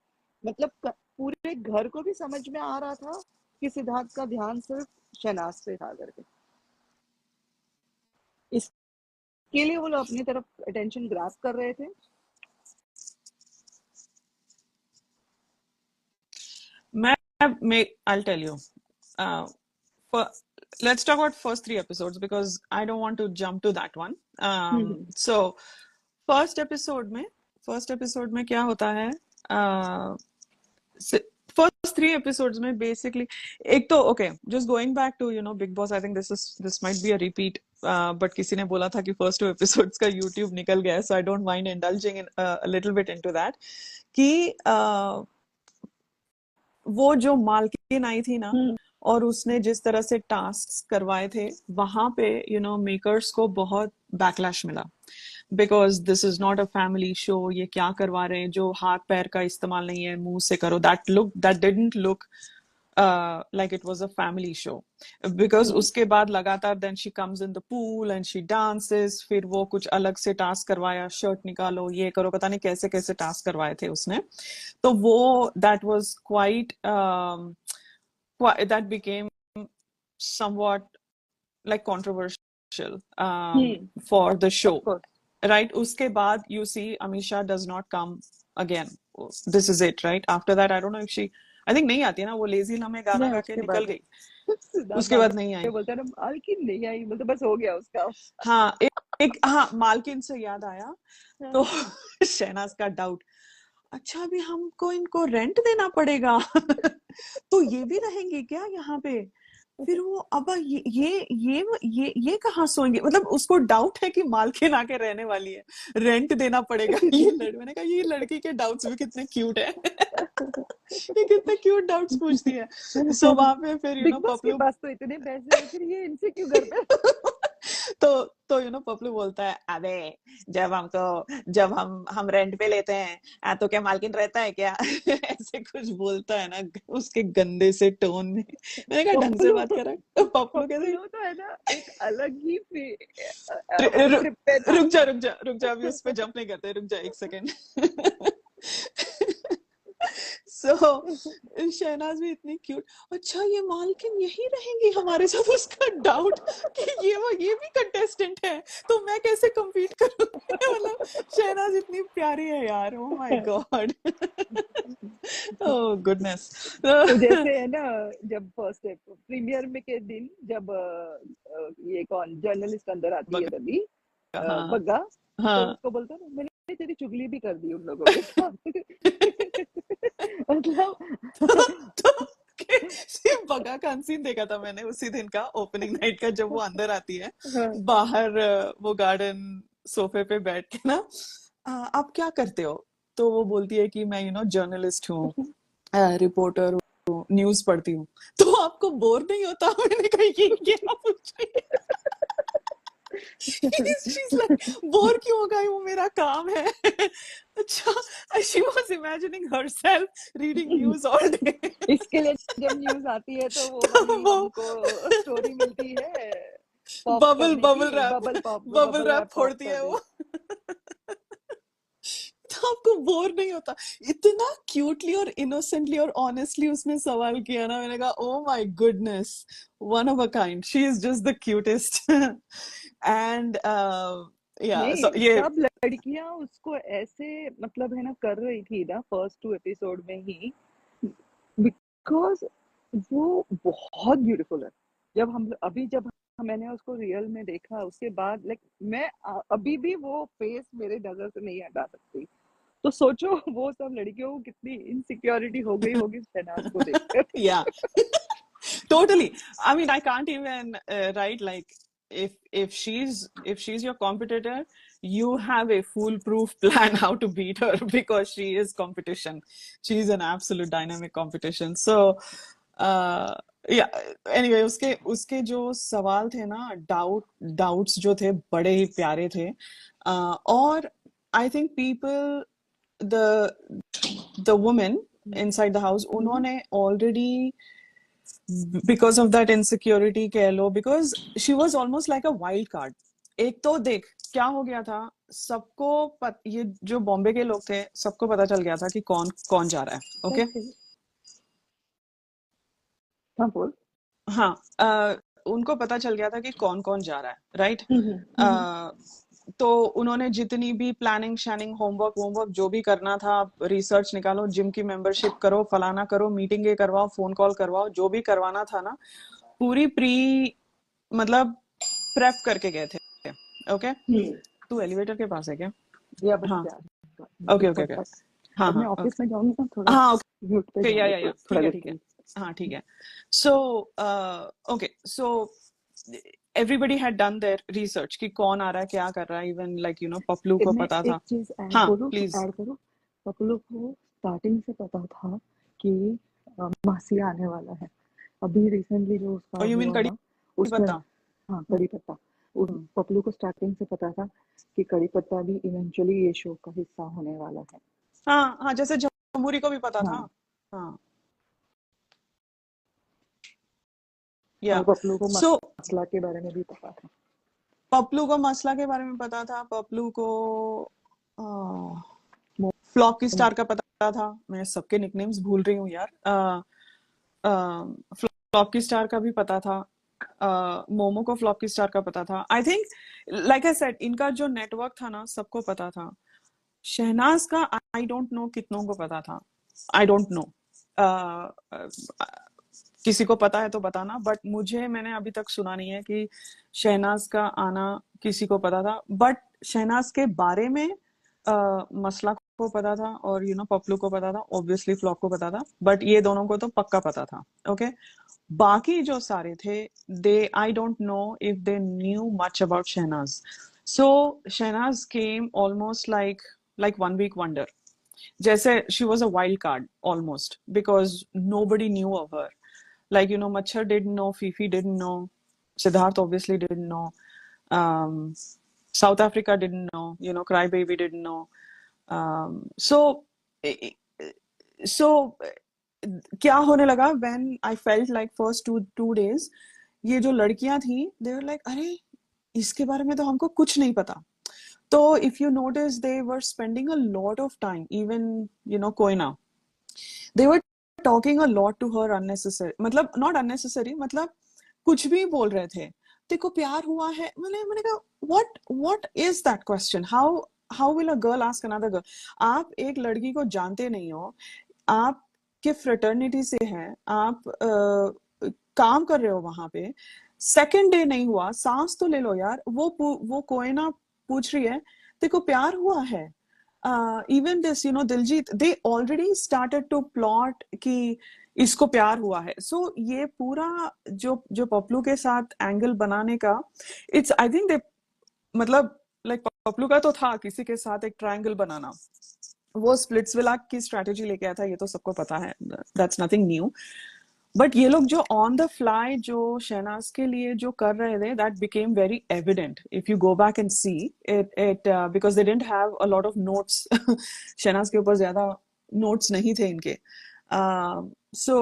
मतलब पूरे घर को भी समझ में आ रहा था कि सिद्धार्थ का ध्यान सिर्फ शहनाज पे था करके, इसके लिए वो लोग अपनी तरफ अटेंशन ग्रैब कर रहे थे। मैं I'll tell you. Uh, for, let's talk about first 3 episodes because I don't want to jump to that one. Hmm So first episode में क्या होता है? फर्स्ट 3 episodes में बेसिकली, एक तो okay, just going back to Bigg Boss, I think this might be a repeat, but किसी ने बोला था कि फर्स्ट 2 episodes का यूट्यूब निकल गया है, so I don't mind indulging in little bit into that, कि वो जो मालकिन आई थी ना, और उसने जिस तरह से टास्क करवाए थे वहां पे मेकर्स को बहुत बैकलैश मिला, because this is not a family show, ये क्या करवा रहे हैं, जो हाथ पैर का इस्तेमाल नहीं है, मुंह से करो, that didn't look like it was a family show, because उसके बाद लगातार then she comes in the pool and she dances, फिर वो कुछ अलग से टास्क करवाया, शर्ट निकालो, ये करो, पता नहीं कैसे कैसे टास्क करवाए थे उसने, तो वो that was that became somewhat like controversial for the show, of course. right? Uske baad you see Amisha does not come again. This is it, right? After that I don't know if she, I think नहीं आती है ना, वो लेजी लम्हे गाना नहीं, गा के उसके निकल बाद गई, सिद्धार्थ उसके बाद नहीं आई। बोलता है ना, मालकिन नहीं आई, बोलते बस हो गया उसका। हाँ, हाँ, मालकिन से याद आया, तो शहनाज का डाउट, अच्छा अभी हमको इनको रेंट देना पड़ेगा तो ये भी रहेंगे क्या यहाँ पे? फिर वो अब ये कहाँ सोएंगे, मतलब उसको डाउट है कि मालकिन आके रहने वाली है, रेंट देना पड़ेगा मैंने कहा ये लड़की के डाउट्स भी कितने क्यूट है ये कितने क्यूट डाउट्स पूछती है। सो वहां पे फिर बिग बॉस के पपलू पास तो इतने पैसे हैं, फिर ये इनसे क्यों घर पे तो पपलू बोलता है, अबे जब हम रेंट पे लेते हैं तो क्या मालकिन रहता है क्या ऐसे कुछ बोलता है ना उसके गंदे से टोन में। मैंने कहा ढंग से बात करा। तो पपलू कहते पपलू तो है ना एक अलग ही रु, ट्रिप पे था। रुक जा अभी उस पे जंप नहीं करते, रुक जा एक सेकेंड सो शहनाज भी इतनी क्यूट, अच्छा ये मालकिन यही रहेंगी हमारे साथ, उसका डाउट कि ये भी कंटेस्टेंट है तो मैं कैसे compete करूंगी मतलब शहनाज इतनी प्यारी है यार, ओ माय गॉड ओह गुडनेस तो जैसे है ना, जब फर्स्ट प्रीमियर में के दिन जब ये कौन जर्नलिस्ट अंदर आती है तभी हाँ बग्गा, तो हाँ उसको बोलता है ना, मैंने तेरी चुगली भी कर दी उन लोगों के साथ मतलब तो सिर्फ बगा का सीन देखा था मैंने उसी दिन का, ओपनिंग नाइट का, जब वो अंदर आती है हाँ, बाहर वो गार्डन सोफे पे बैठ के ना, आप क्या करते हो, तो वो बोलती है कि मैं जर्नलिस्ट हूँ, रिपोर्टर हूँ, न्यूज पढ़ती हूँ, तो आपको बोर नहीं होता मैंने कहा ये क्या पूछ रही है she's like बोर क्यों होगा, वो मेरा काम है अच्छा, she was imagining herself reading news all day इसके लिए जब न्यूज आती है तो वो वाली वो हमको स्टोरी मिलती है पॉप बबल करने बबल की, wrap bubble bubble wrap wrap pop फोड़ती है करने वो तो आपको बोर नहीं होता? इतना क्यूटली और इनोसेंटली और ऑनेस्टली उसने सवाल किया ना, मैंने कहा oh my goodness, one of a kind, she is just the cutest and या नहीं, ये सब लड़कियां उसको ऐसे मतलब है ना कर रही थी ना फर्स्ट 2 एपिसोड में ही, बिकॉज वो बहुत ब्यूटीफुल है। जब मैंने उसको रियल में देखा उसके बाद लाइक मैं अभी भी वो फेस मेरे नजर से नहीं हटा सकती। तो सोचो वो सब लड़कियों को कितनी इनसिक्योरिटी हो गई होगी शहनाज को देखकर। yeah totally, I mean I can't even write like if she's your competitor, you have a foolproof plan how to beat her because she is competition, she's an absolute dynamic competition, so uh, yeah anyway उसके उसके जो सवाल थे ना, डाउट्स जो थे बड़े ही प्यारे थे, और I think people, the women inside the house, उन्होंने already because of that insecurity कह लो, because she was almost like a wild card। एक तो देख क्या हो गया था, सबको ये जो बॉम्बे के लोग थे सबको पता चल गया था कि कौन कौन जा रहा है, ओके हाँ बोल। हाँ उनको पता चल गया था कि कौन कौन जा रहा है, राइट? तो उन्होंने जितनी भी प्लानिंग शैनिंग होमवर्क जो भी करना था, रिसर्च निकालो, जिम की मेंबरशिप करो, फलाना करो, मीटिंग करवाओ, फोन कॉल करवाओ, जो भी करवाना था ना, पूरी मतलब प्रेप करके गए थे, ओके? तू एलिवेटर के पास है क्या? या बस हाँ जा ओके ओके ओके हाँ जब मैं हाँ ऑफिस ओके में जाऊंगी ना थोड़ा हाँ म्यूट पे ओके जाने या तो थोड़ा देर ठीक के है लिए। हाँ ठीक है सो everybody had done their research कि कौन आ रहा है, क्या कर रहा है, even like पपलू को मैं पता एक था। चीज हाँ प्लीज। ऐड करूँ। पपलू को स्टार्टिंग से पता था कि मासी आने वाला है, अभी रिसेंटली जो उसका और यू मीन हुआ कड़ी ना, उसमें, पत्ता? हाँ, हम्म, कड़ी पत्ता। उस हम्म। पपलू को स्टार्टिंग से पता था कि कड़ी पत्ता भी इवेंचुअली ये शो का हिस्सा होने वाला है। हाँ हाँ, जैसे जमूरी को भी पता था। हाँ, हाँ, या और पपलू को सो मसला के बारे में भी पता था। पपलू को मसला के बारे में पता था, पपलू को मो- फ्लॉकी स्टार का पता था। मैं सबके निकनेम्स भूल रही हूँ यार। फ्लॉकी स्टार का भी पता था। मोमो को फ्लॉकी स्टार का पता था। I think like I said, इनका जो नेटवर्क था ना, सबको पता था। शहनाज का आई डोंट नो कितनों को पता था। आई डोंट नो। किसी को पता है तो बताना, बट मुझे, मैंने अभी तक सुना नहीं है कि शहनाज का आना किसी को पता था। बट शहनाज के बारे में मसला को पता था, और पपलू को पता था, ऑब्वियसली फ्लॉक को पता था, बट ये दोनों को तो पक्का पता था। ओके, बाकी जो सारे थे, they I don't know if they knew much about Shehnaaz. So Shehnaaz came almost like 1 week wonder. जैसे she was a wild card almost, because nobody knew of her. Like, Machar didn't know, Fifi didn't know, Siddharth obviously didn't know, um, South Africa didn't know, Crybaby didn't know. So so क्या होने लगा, when I felt like first two days, ये जो लड़कियां थी, they were like, अरे इसके बारे में तो हमको कुछ नहीं पता। तो if you notice, they were spending a lot of time, even Koyna, they were talking a lot to her unnecessary, मतलब not unnecessary, मतलब कुछ भी बोल रहे थे। देखो प्यार हुआ है, मैंने कहा what is that question? How will a girl ask another girl? आप एक लड़की को जानते नहीं हो, आप के फ्रेटर्निटी से हैं, आप काम कर रहे हो वहां पे, सेकंड डे नहीं हुआ, सांस तो ले लो यार। वो कोयना पूछ रही है, देखो प्यार हुआ है। Even this Diljit, they already started to plot कि इसको प्यार हुआ है। सो ये पूरा जो जो पपलू के साथ एंगल बनाने का, इट्स आई थिंक दे, मतलब लाइक पपलू का तो था किसी के साथ एक ट्रायंगल बनाना, वो स्प्लिट्सविला की स्ट्रेटेजी लेके आया था, ये तो सबको पता है, दैट्स नथिंग न्यू। बट ये लोग जो ऑन द फ्लाई जो शहनाज के लिए जो कर रहे थे, that became very evident if you go back and see it because they didn't have a lot of notes. Shehnaaz के ऊपर ज्यादा नोट्स नहीं थे इनके। सो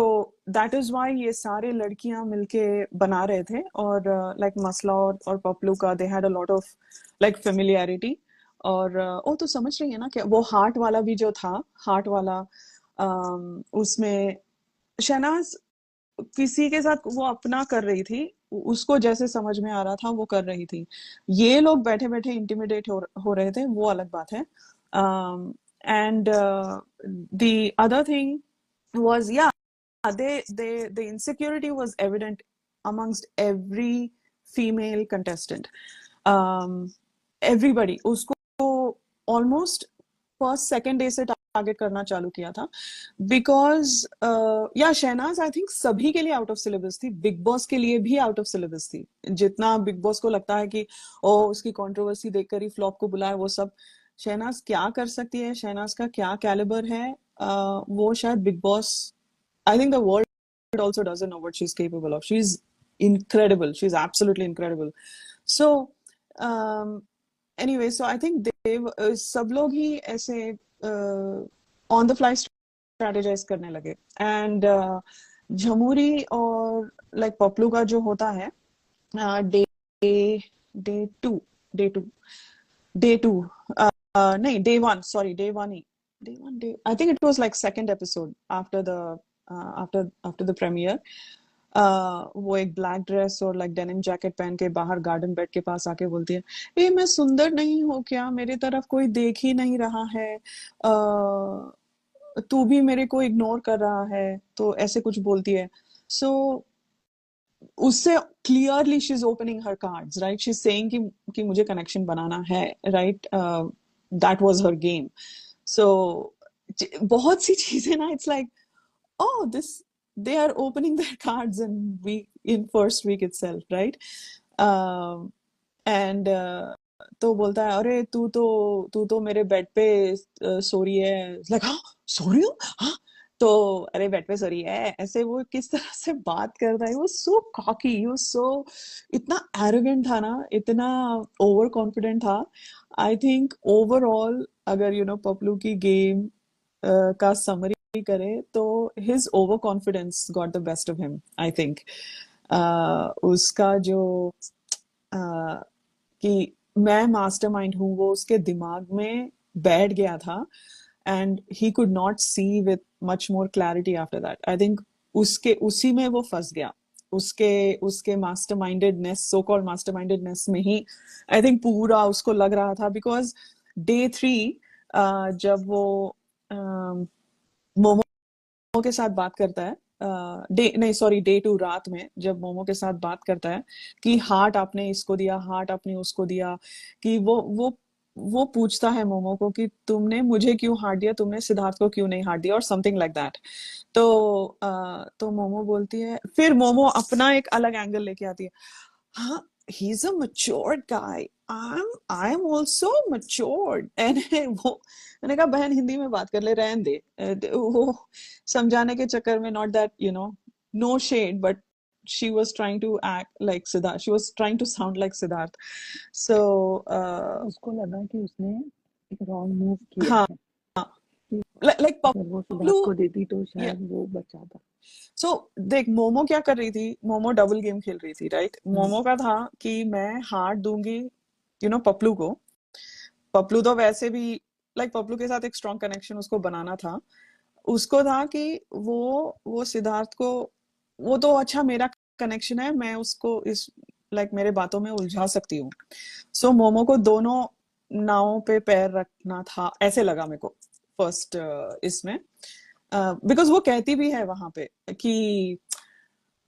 दैट इज वाई ये सारे लड़कियां मिलके बना रहे थे, और लाइक मसला और पपलू का, they had a lot of like familiarity. और ओ तो समझ रही है ना, क्या वो हार्ट वाला भी जो था, हार्ट वाला, उसमें शहनाज किसी के साथ वो अपना कर रही थी, उसको जैसे समझ में आ रहा था वो कर रही थी। ये लोग बैठे बैठे इंटिमिडेट हो रहे थे, वो अलग बात है। And the other thing was, yeah, the insecurity was evident amongst every female contestant. um everybody उसको almost फर्स्ट सेकेंड डे से टारगेट करना चालू किया था, बिकॉज या शहनाज आई थिंक सभी के लिए आउट ऑफ सिलेबस थी, बिग बॉस के लिए भी आउट ऑफ सिलेबस थी। जितना बिग बॉस को लगता है कि ओ उसकी कंट्रोवर्सी देखकर ही फ्लॉप को बुलाए, वो सब शहनाज क्या कर सकती है, शहनाज का क्या कैलिबर है, वो शायद big Boss, I think the world also doesn't know what she's capable of. She's incredible. She's absolutely incredible. So, um, anyway, so I think सब लोग ही ऐसे ऑन द फ्लाई स्ट्रेटेजाइज करने लगे। एंड झमूरी और लाइक पपलू का जो होता है, day day two day two day two नहीं, डे 1, सॉरी, डे 1 ही, day 1 day, I think it was like second episode after the after the premiere. वो एक ब्लैक ड्रेस और लाइक डेनिम जैकेट पहन के बाहर गार्डन बेड के पास आके बोलती है, ए मैं सुंदर नहीं हूँ क्या, मेरी तरफ कोई देख ही नहीं रहा है, तू भी मेरे को इग्नोर कर रहा है, तो ऐसे कुछ बोलती है। सो उससे clearly she is opening her cards, right, she is saying कि मुझे कनेक्शन बनाना है, right, that was her game. So बहुत सी चीजें ना, it's like, oh, this, they are opening their cards in first week itself, right? And तो बोलता है, अरे तू तो मेरे बेड पे सो रही है, लाइक हाँ सो रही हूँ, हाँ तो अरे बेट पे सॉरी है, ऐसे वो किस तरह से बात करता है, वो सो कॉकी, वो सो इतना एरोगेंट था ना, इतना ओवर कॉन्फिडेंट था। आई थिंक ओवरऑल अगर पपलू की गेम का समरी करे तो his over confidence got the best of him, I think. उसका जो uh, कि मैं मास्टरमाइंड हूँ, वो उसके दिमाग में बैठ गया था, and he could not see with much more clarity after that. I think उसके उसी में वो फंस गया, उसके उसके मास्टरमाइंडेडनेस, सो कॉल्ड मास्टरमाइंडेडनेस में ही आई थिंक पूरा उसको लग रहा था। बिकॉज डे 3 जब वो मोमो के साथ बात करता है, डे नहीं सॉरी डे 2 रात में जब मोमो के साथ बात करता है कि हार्ट आपने इसको दिया, हार्ट आपने उसको दिया, कि वो पूछता है मोमो को कि तुमने मुझे क्यों हार्ट दिया, तुमने सिद्धार्थ को क्यों नहीं हार्ट दिया, और समथिंग लाइक दैट। तो मोमो बोलती है, फिर मोमो अपना एक अलग एंगल लेके आती है, हाँ, he's a matured guy. I'm also matured. And वो मैंने कहा बहन हिंदी में बात कर ले, रहन दे। वो समझाने के चक्कर में, not that no shade, but she was trying to act like Siddharth. She was trying to sound like Siddharth. So उसको लगा कि उसने एक रॉन्ग मूव किया हाँ, है, like अगर वो सिद्धार्थ पप्लू, को देती तो yeah. शायद वो बचाता। सो देख मोमो क्या कर रही थी, मोमो डबल गेम खेल रही थी, राइट। मोमो का था कि मैं हार्ट दूंगी पप्लू को। पप्लू तो वैसे भी पप्लू के साथ एक स्ट्रॉन्ग कनेक्शन उसको बनाना था। उसको था कि वो सिद्धार्थ को, वो तो अच्छा मेरा कनेक्शन है, मैं उसको इस मेरे बातों में उलझा सकती हूँ। सो मोमो को दोनों नावों पे पैर रखना था, ऐसे लगा मेरे को फर्स्ट इसमें। बिकॉज वो कहती भी है वहां पे कि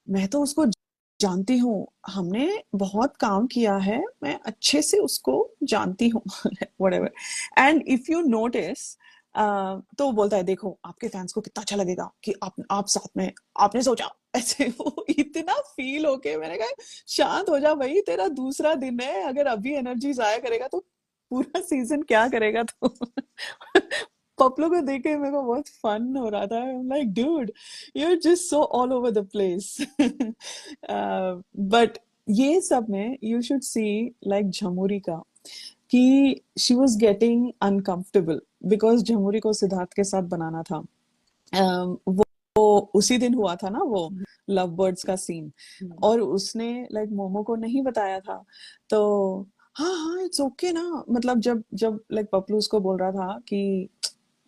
मैं तो उसको जानती हूँ, हमने बहुत काम किया है, मैं अच्छे से उसको जानती हूँ। whatever। And if you notice, तो वो बोलता है देखो आपके फैंस को कितना अच्छा लगेगा कि आप साथ में, आपने सोचा ऐसे। वो इतना फील होके, मैंने कहा शांत हो जा भाई, तेरा दूसरा दिन है, अगर अभी एनर्जी जाया करेगा तो पूरा सीजन क्या करेगा तो। पपलो को देख के मेरे को बहुत फन हो रहा था, like dude you are just so all over the place. But ये सब में यू शुड सी झमुरी का, कि she was getting uncomfortable because Jamuri को सिद्धार्थ के साथ बनाना था। वो उसी दिन हुआ था ना वो लव बर्ड्स का सीन, और उसने मोमो को नहीं बताया था। तो हाँ हाँ इट्स ओके ना, मतलब जब जब पपलू उसको बोल रहा था कि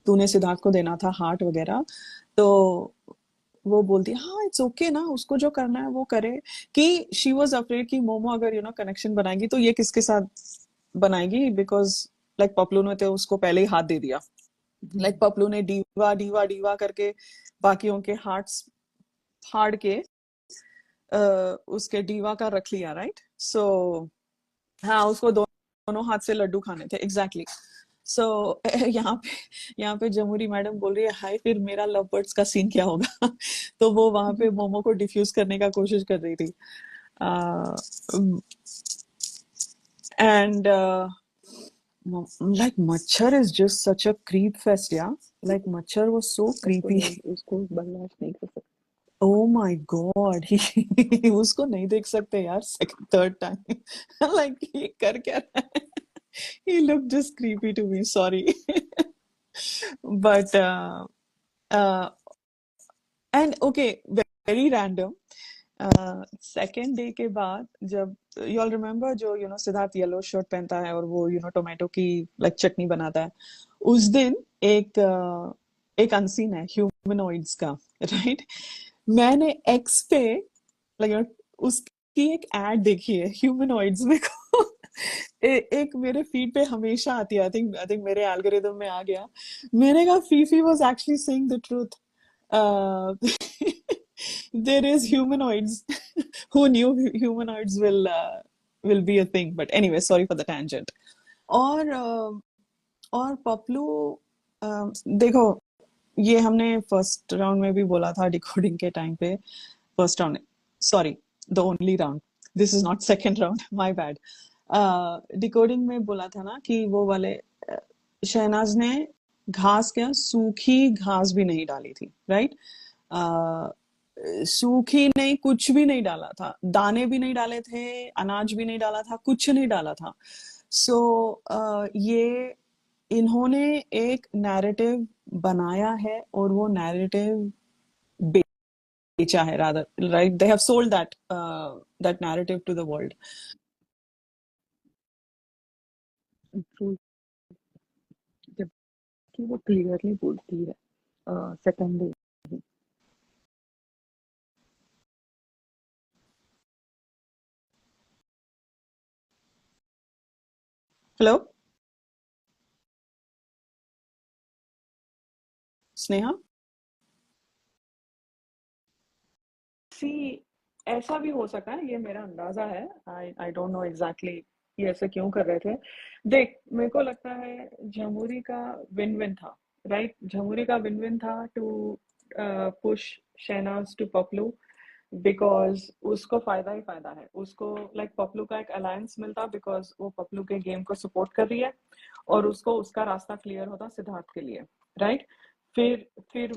तूने सिद्धार्थ को देना था हार्ट वगैरह, तो वो बोलती है हाँ इट्स ओके ना, उसको जो करना है वो करे। कि शी वॉज अफ्रेड कि मोमो अगर कनेक्शन बनाएगी तो ये किसके साथ बनाएगी, बिकॉज पपलू ने तो उसको पहले ही हाथ दे दिया। पपलू ने डीवा डीवा डीवा करके बाकियों के हार्ट्स फाड़ के उसके डीवा का रख लिया, राइट। सो हाँ, उसको दोनों हाथ से लड्डू खाने थे, एग्जैक्टली। सो यहाँ पे जमुरी मैडम बोल रही है हाय फिर मेरा लव बर्ड्स का सीन क्या होगा। तो वो वहां पे मोमो को डिफ्यूज करने का कोशिश कर रही थी। And machhar is just such a creep fest, yeah machhar was so creepy. उसको बर्दाश्त नहीं कर सकता। ओ माय गॉड, ही उसको नहीं देख सकते यार सेकंड थर्ड टाइम। ये कर क्या रहा है। He looked just creepy to me, sorry। but uh, and okay, very random। Second day के बाद जब यू ऑल रिमेम्बर जो सिद्धार्थ येलो शर्ट पहनता है और वो टोमेटो की चटनी बनाता है, उस दिन एक अनसीन है ह्यूमनॉइड्स का, राइट। मैंने एक्स पे उसकी एक एड देखी है ह्यूमनॉइड्स में को। एक मेरे फीड पे हमेशा आती है, आई थिंक मेरे एल्गोरिदम में आ गया। मैंने कहा Phi Phi was actually saying the truth. there is humanoids। who knew humanoids will be a thing, but anyway sorry for the tangent। और और पपलू, देखो ये हमने फर्स्ट राउंड में भी बोला था डिकोडिंग के टाइम पे, first round sorry the only round, this is not second round, my bad. Decoding में बोला था ना कि वो वाले शहनाज ने घास क्या, सूखी घास भी नहीं डाली थी, राइट? सूखी नहीं, कुछ भी नहीं डाला था, दाने भी नहीं डाले थे, अनाज भी नहीं डाला था, कुछ नहीं डाला था। सो ये इन्होंने एक नैरेटिव बनाया है और वो नैरेटिव बेचा है, rather, right? They have sold that narrative to the world. True, जबकि वो क्लियरली बोलती है सेकंड डे। हेलो स्नेहा? सी ऐसा भी हो सकता है, ये मेरा अंदाजा है। आई डोंट नो एग्जैक्टली ये ऐसे क्यों कर रहे थे। देख, मेरे को लगता है झमुरी का विन विन था, राइट? झमुरी का विन विन था to push Shehnaaz to Paplu, because उसको फायदा ही फायदा है। उसको लाइक पपलू का एक अलायंस मिलता, बिकॉज वो पपलू के गेम को सपोर्ट कर रही है, और उसको उसका रास्ता क्लियर होता सिद्धार्थ के लिए, राइट? फिर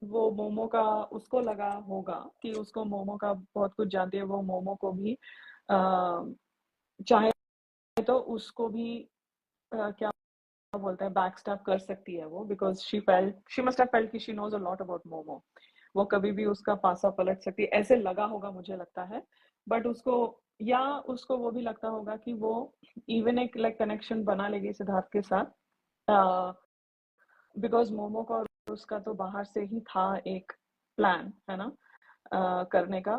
वो मोमो का, उसको लगा होगा कि उसको मोमो का बहुत कुछ जानती है, वो मोमो को भी चाहे तो उसको भी क्या बोलते हैं, बैकस्टैप कर सकती है वो, because she must have felt कि she knows a lot about Momo. वो कभी भी उसका पासा पलट सकती है, ऐसे लगा होगा मुझे लगता है। बट उसको, या उसको वो भी लगता होगा कि वो इवन एक लाइक कनेक्शन बना लेगी सिद्धार्थ के साथ, बिकॉज मोमो का और उसका तो बाहर से ही था एक प्लान, है ना? करने का,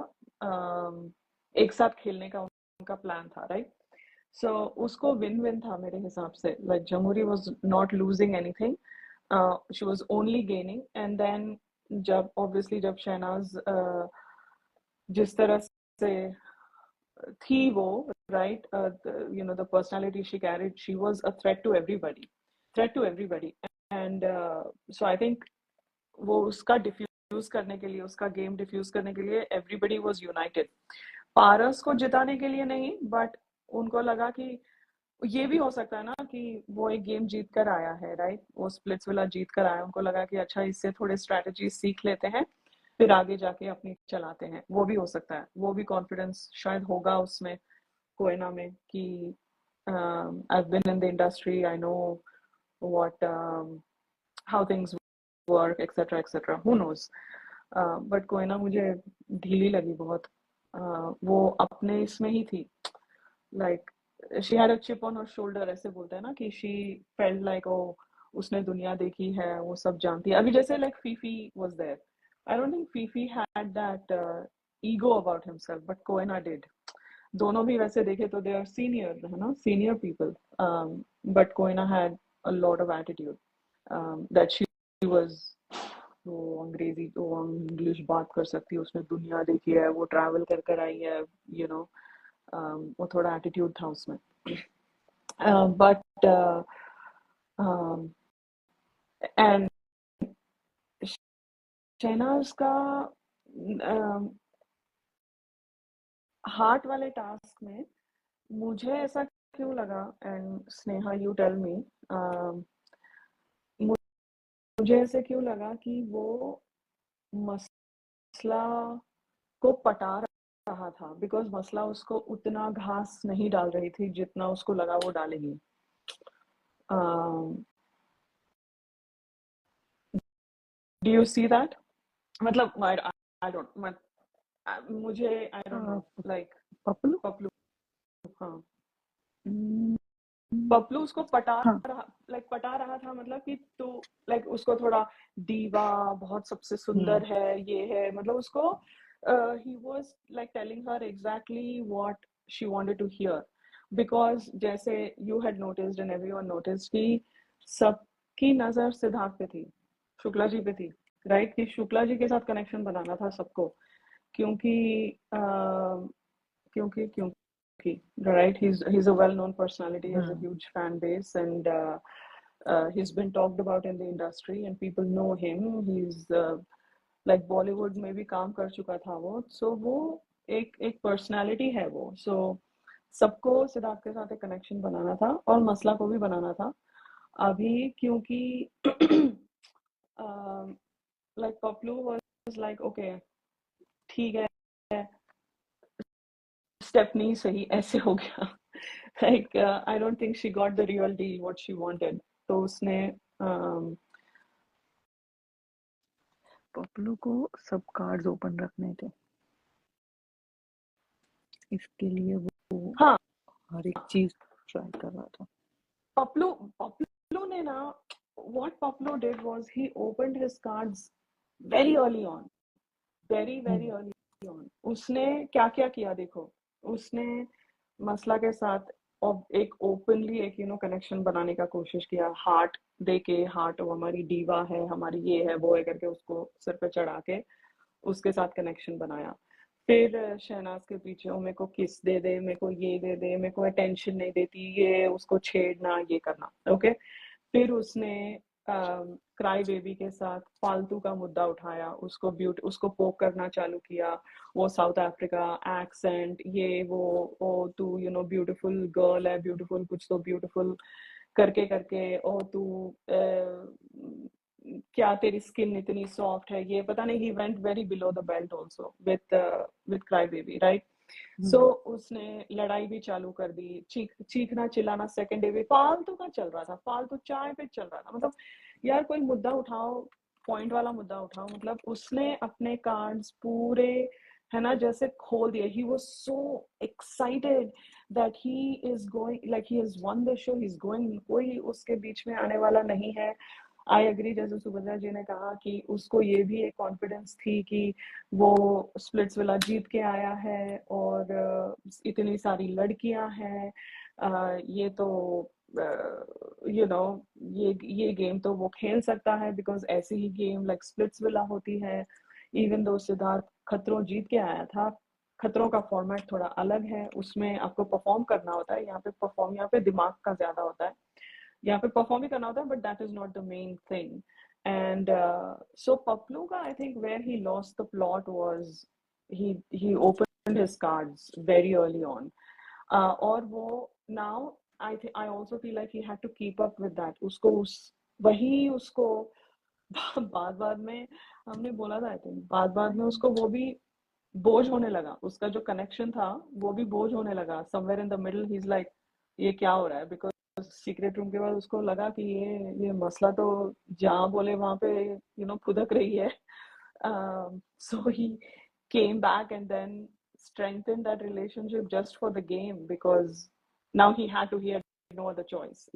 एक साथ खेलने का उनका प्लान था, राइट? सो उसको विन विन था मेरे हिसाब से। Like Jamuri was not losing anything, she was only gaining. And then जब ऑब्वियसली जब शहनाज जिस तरह से थी वो, right, you know the personality she carried, she was a threat to everybody. And so I think वो उसका डिफ्यूज करने के लिए, उसका गेम डिफ्यूज करने के लिए एवरीबडी वाज यूनाइटेड। पारस को जिताने के लिए नहीं, बट उनको लगा कि ये भी हो सकता है ना कि वो एक गेम जीत कर आया है, राइट? वो स्प्लिट्स वाला जीत कर आया, उनको लगा कि अच्छा इससे थोड़े स्ट्रेटजी सीख लेते हैं, फिर आगे जाके अपनी चलाते हैं। वो भी हो सकता है, वो भी कॉन्फिडेंस शायद होगा उसमें, कोयना में, कि I have been in the industry, I know what how things work, etcetera etcetera, who knows. But Koena मुझे ढीली लगी बहुत। वो अपने इसमें ही थी, like she had a chip on her shoulder, ऐसे बोलते हैं ना, कि शी फेल्ट लाइक ओ उसने दुनिया देखी है, वो सब जानती है। अभी जैसे like Fifi was there, I don't think Fifi had that ego about himself, but Koena did. दोनों भी वैसे देखे तो दे आर सीनियर, है ना, senior people, but Koyna had a lot of attitude, that she was, वो अंग्रेजी तो इंग्लिश बात कर सकती है, उसने दुनिया देखी है, वो ट्रैवल कर कर आई है, यू नो। वो थोड़ा एटीट्यूड था उसमें, बट एंड शहनाज का हार्ट वाले टास्क में मुझे ऐसा क्यों लगा, and Sneha you tell me, मुझे ऐसे क्यों लगा कि वो मसला को पटा रहा था, बिकॉज मसला उसको उतना घास नहीं डाल रही थी जितना उसको लगा वो डालेगी। Do you see that? मतलब आई डोंट, मुझे आई don't no, like Paplu, Paplu, हाँ, हम्म, पपलू उसको हाँ, पटा रहा था, मतलब कि तू लाइक उसको थोड़ा दीवा, बहुत सबसे सुंदर है, ये है, मतलब उसको he was like telling her exactly what she wanted to hear, because जैसे you had noticed and everyone noticed कि सबकी नजर सिद्धार्थ पे थी, शुक्ला जी पे थी, राइट? कि शुक्ला जी के साथ कनेक्शन बनाना था सबको, क्योंकि क्योंकि right, he's a well known personality, has a huge fan base, and he's been talked about in the industry and people know him. He's like Bollywood में भी काम कर चुका था वो, so वो एक पर्सनालिटी है वो। so सबको सिद्धार्थ के साथ एक कनेक्शन बनाना था और मसला को भी बनाना था। अभी क्योंकि like Paplu was like okay ठीक है, स्टेफनी सही ऐसे हो गया। Like I don't think she got the real deal what she wanted, तो उसने पपलू को सब कार्ड्स ओपन रखने थे, इसके लिए वो हाँ हर एक चीज ट्राई कर रहा था। पपलू ने ना, what Pablo did was he opened his cards very early on, very early on. उसने क्या क्या किया देखो, उसने मसला के साथ और एक ओपनली एक कनेक्शन बनाने का कोशिश किया, हार्ट दे के, हार्ट वो हमारी डीवा है, हमारी ये है वो है करके उसको सिर पे चढ़ा के उसके साथ कनेक्शन बनाया। फिर शहनाज के पीछे मेरे को किस दे दे, मेरे को ये दे दे, मेरे को अटेंशन नहीं देती, ये उसको छेड़ना, ये करना, ओके। फिर उसने क्राई बेबी के साथ फालतू का मुद्दा उठाया, उसको पोक करना चालू किया, वो साउथ अफ्रीका एक्सेंट, ये वो तू ब्यूटीफुल गर्ल है, ब्यूटीफुल कुछ तो ब्यूटीफुल करके करके, ओ तू क्या तेरी स्किन इतनी सॉफ्ट है, ये पता नहीं, he went very below the belt also with cry baby, right. So उसने लड़ाई भी चालू कर दी, चीखना चिल्लाना सेकंड डे भी फालतू का चल रहा था, फालतू चाय पे चल रहा था। मतलब यार कोई मुद्दा उठाओ, पॉइंट वाला मुद्दा उठाओ। मतलब उसने अपने कार्ड्स पूरे है ना जैसे खोल दिए। He was so excited that he is going, like he has one the show, he is going, कोई उसके बीच में आने वाला नहीं है। आई एग्री, जैसे सुभद्रा जी ने कहा कि उसको ये भी एक कॉन्फिडेंस थी कि वो स्प्लिट्स विला जीत के आया है और इतनी सारी लड़कियां हैं, ये तो यू नो ये गेम तो वो खेल सकता है, बिकॉज ऐसी ही गेम लाइक स्प्लिट्स विला होती है। इवन दो सिद्धार्थ खतरों जीत के आया था, खतरों का फॉर्मेट थोड़ा अलग है, उसमें आपको परफॉर्म करना होता है, यहाँ पे दिमाग का ज्यादा होता है, यहाँ पे परफॉर्म ही करना होता है, but that is not the main thing. And so Paplu का I think where he lost the plot was he opened his cards very early on, और वो now I also feel like he had to keep up with that, उसको उसको बाद में हमने बोला था, आई थिंक बाद में उसको वो भी बोझ होने लगा, उसका जो कनेक्शन था वो भी बोझ होने लगा। Somewhere in the middle he is like ये क्या हो रहा है, बिकॉज सीक्रेट रूम के बाद उसको लगा कि ये मसला तो जहाँ बोले वहां पे फुदक रही है। So he came back and then strengthened that relationship just for the game, because now he had to, he had no other choice.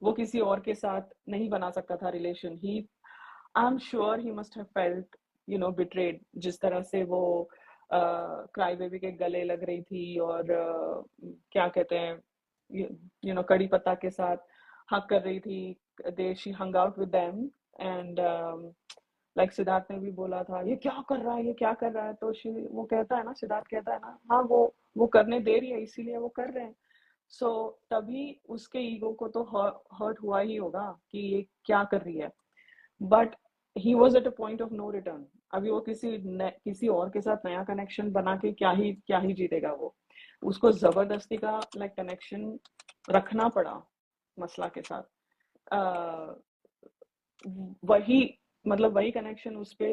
वो किसी और के साथ नहीं बना सकता था relation. I'm sure he must have felt betrayed, जिस तरह से वो क्राई बेबी के गले लग रही थी और क्या कहते हैं कड़ी पत्ता के साथ हक कर रही थी। she hung out with them and like Siddharth ने भी बोला था ये क्या कर रहा है, ये क्या कर रहा है, तो वो कहता है ना, सिद्धार्थ कहता है ना, हाँ वो करने दे रही है इसीलिए वो कर रहे हैं। सो तभी उसके ईगो को तो हर्ट हुआ ही होगा कि ये क्या कर रही है, but he was at a point of no return. अभी वो किसी और के साथ नया कनेक्शन बना के क्या ही जीतेगा वो। उसको जबरदस्ती का लाइक कनेक्शन रखना पड़ा मसला के साथ। वही मतलब वही कनेक्शन उस पे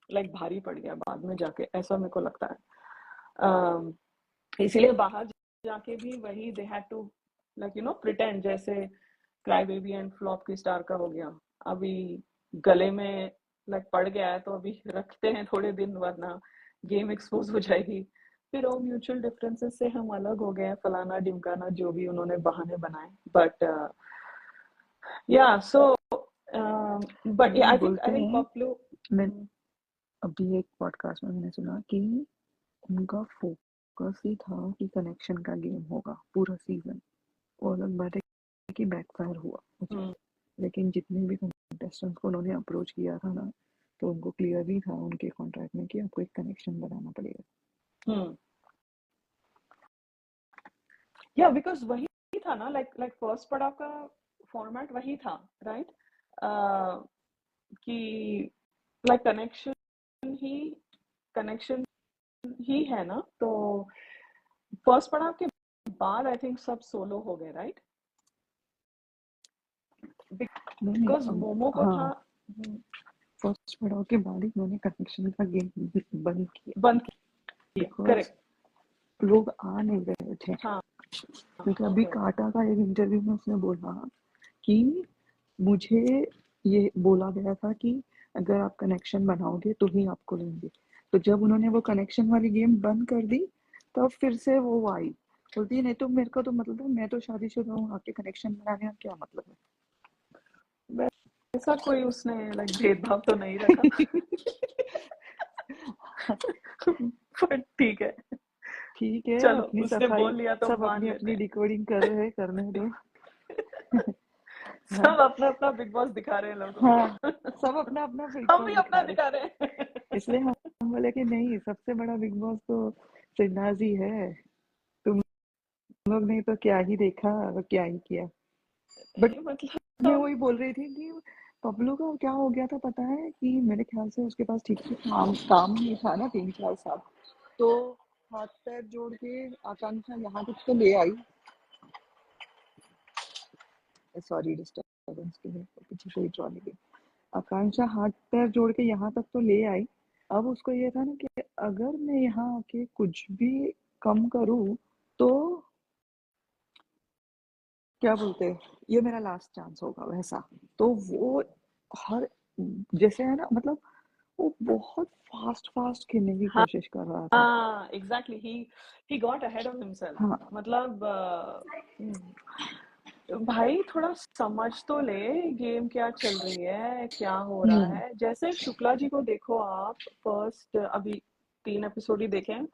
लाइक भारी पड़ गया बाद में जाके, ऐसा मेरे को लगता है। इसीलिए बाहर जाके भी वही they had to like pretend, जैसे क्राई बेबी एंड फ्लॉप की स्टार का हो गया, अभी गले में लाइक पड़ गया है तो अभी रखते हैं थोड़े दिन, वरना गेम एक्सपोज हो जाएगी। फिर वो म्यूचुअल डिफरेंसेस से हम अलग हो गए, फलाना डिमकाना जो भी उन्होंने बहाने बनाए, बट या सो बट आई थिंक बोलते हैं, पपलू मैं अभी एक पॉडकास्ट में मैंने सुना कि उनका फोकस ही था कि कनेक्शन का गेम होगा पूरा सीजन। वो अलग बात है कि बैकफायर हुआ मुझे, लेकिन जितने भी कंटेस्टेंट्स को उन्होंने अप्रोच किया था ना, तो उनको क्लियरली था उनके कॉन्ट्रैक्ट में कि आपको एक कनेक्शन बनाना पड़ेगा। या बिकॉज वही था ना, लाइक फर्स्ट पड़ाव का फॉर्मेट वही था, राइट, कि लाइक कनेक्शन ही है ना, तो फर्स्ट पड़ाव के बाद आई थिंक सब सोलो हो गए, राइट। नहीं बिकॉज मोमो को था। हाँ फर्स्ट पड़ाव के बाद ही उन्होंने कनेक्शन का गेम बंद किया बंद किया, बिकॉज करेक्ट। लोग आ नहीं रहे थे। हाँ क्योंकि अभी correct. काटा का एक इंटरव्यू में उसने बोला कि मुझे ये बोला गया था कि अगर आप कनेक्शन बनाओगे तो ही आपको लेंगे। तो जब उन्होंने वो कनेक्शन वाली गेम बंद कर दी तब फिर से वो आई, बोलती नहीं तो मेरे को तो मतलब है, मैं तो शादीशुदा हूँ, आके कनेक्शन बनाने का क्या मतलब है। ऐसा कोई उसने लाइक भेदभाव तो नहीं रखा। पर ठीक है, ठीक है, चलो अपनी उसने सफाई बोल लिया तो सब मान अपनी लेते अपनी हैं। डिकोडिंग कर रहे हैं, करने दो। हाँ सब अपना अपना बिग बॉस दिखा रहे हैं लोगों हाँ को। सब अपना अपना बिग हम बॉस भी दिखा अपना रहे, दिखा रहे हैं। इसलिए हम बोले कि नहीं, सबसे बड़ा बिग बॉस तो सिन्हा जी है, तुम लोग ने तो क्या ही देखा और क्या ही किया। बट मैं मतलब वही बोल रही थी कि पब्लू का क्या हो गया था पता है, कि मेरे ख्याल से उसके पास ठीक से काम नहीं था ना 3-4 साल, तो हाथ पैर जोड़ के आकांक्षा यहाँ तक तो ले आई। सॉरी डिस्टर्बेंस के लिए, पीछे कोई ट्रॉली गई। आकांक्षा हाथ पैर जोड़ के यहाँ तक तो ले आई। अब उसको ये था ना कि अगर मैं यहाँ आके कुछ भी कम करूँ तो क्या बोलते हैं, ये मेरा लास्ट चांस होगा वैसा। तो वो हर जैसे है ना, मतलब वो बहुत फास्ट फास्ट खेलने की हाँ कोशिश कर रहा था। हाँ exactly, he got ahead of himself. हाँ मतलब भाई थोड़ा समझ तो ले गेम क्या चल रही है, क्या हो रहा है। जैसे शुक्ला जी को देखो आप, फर्स्ट अभी 3 एपिसोड ही देखे हैं।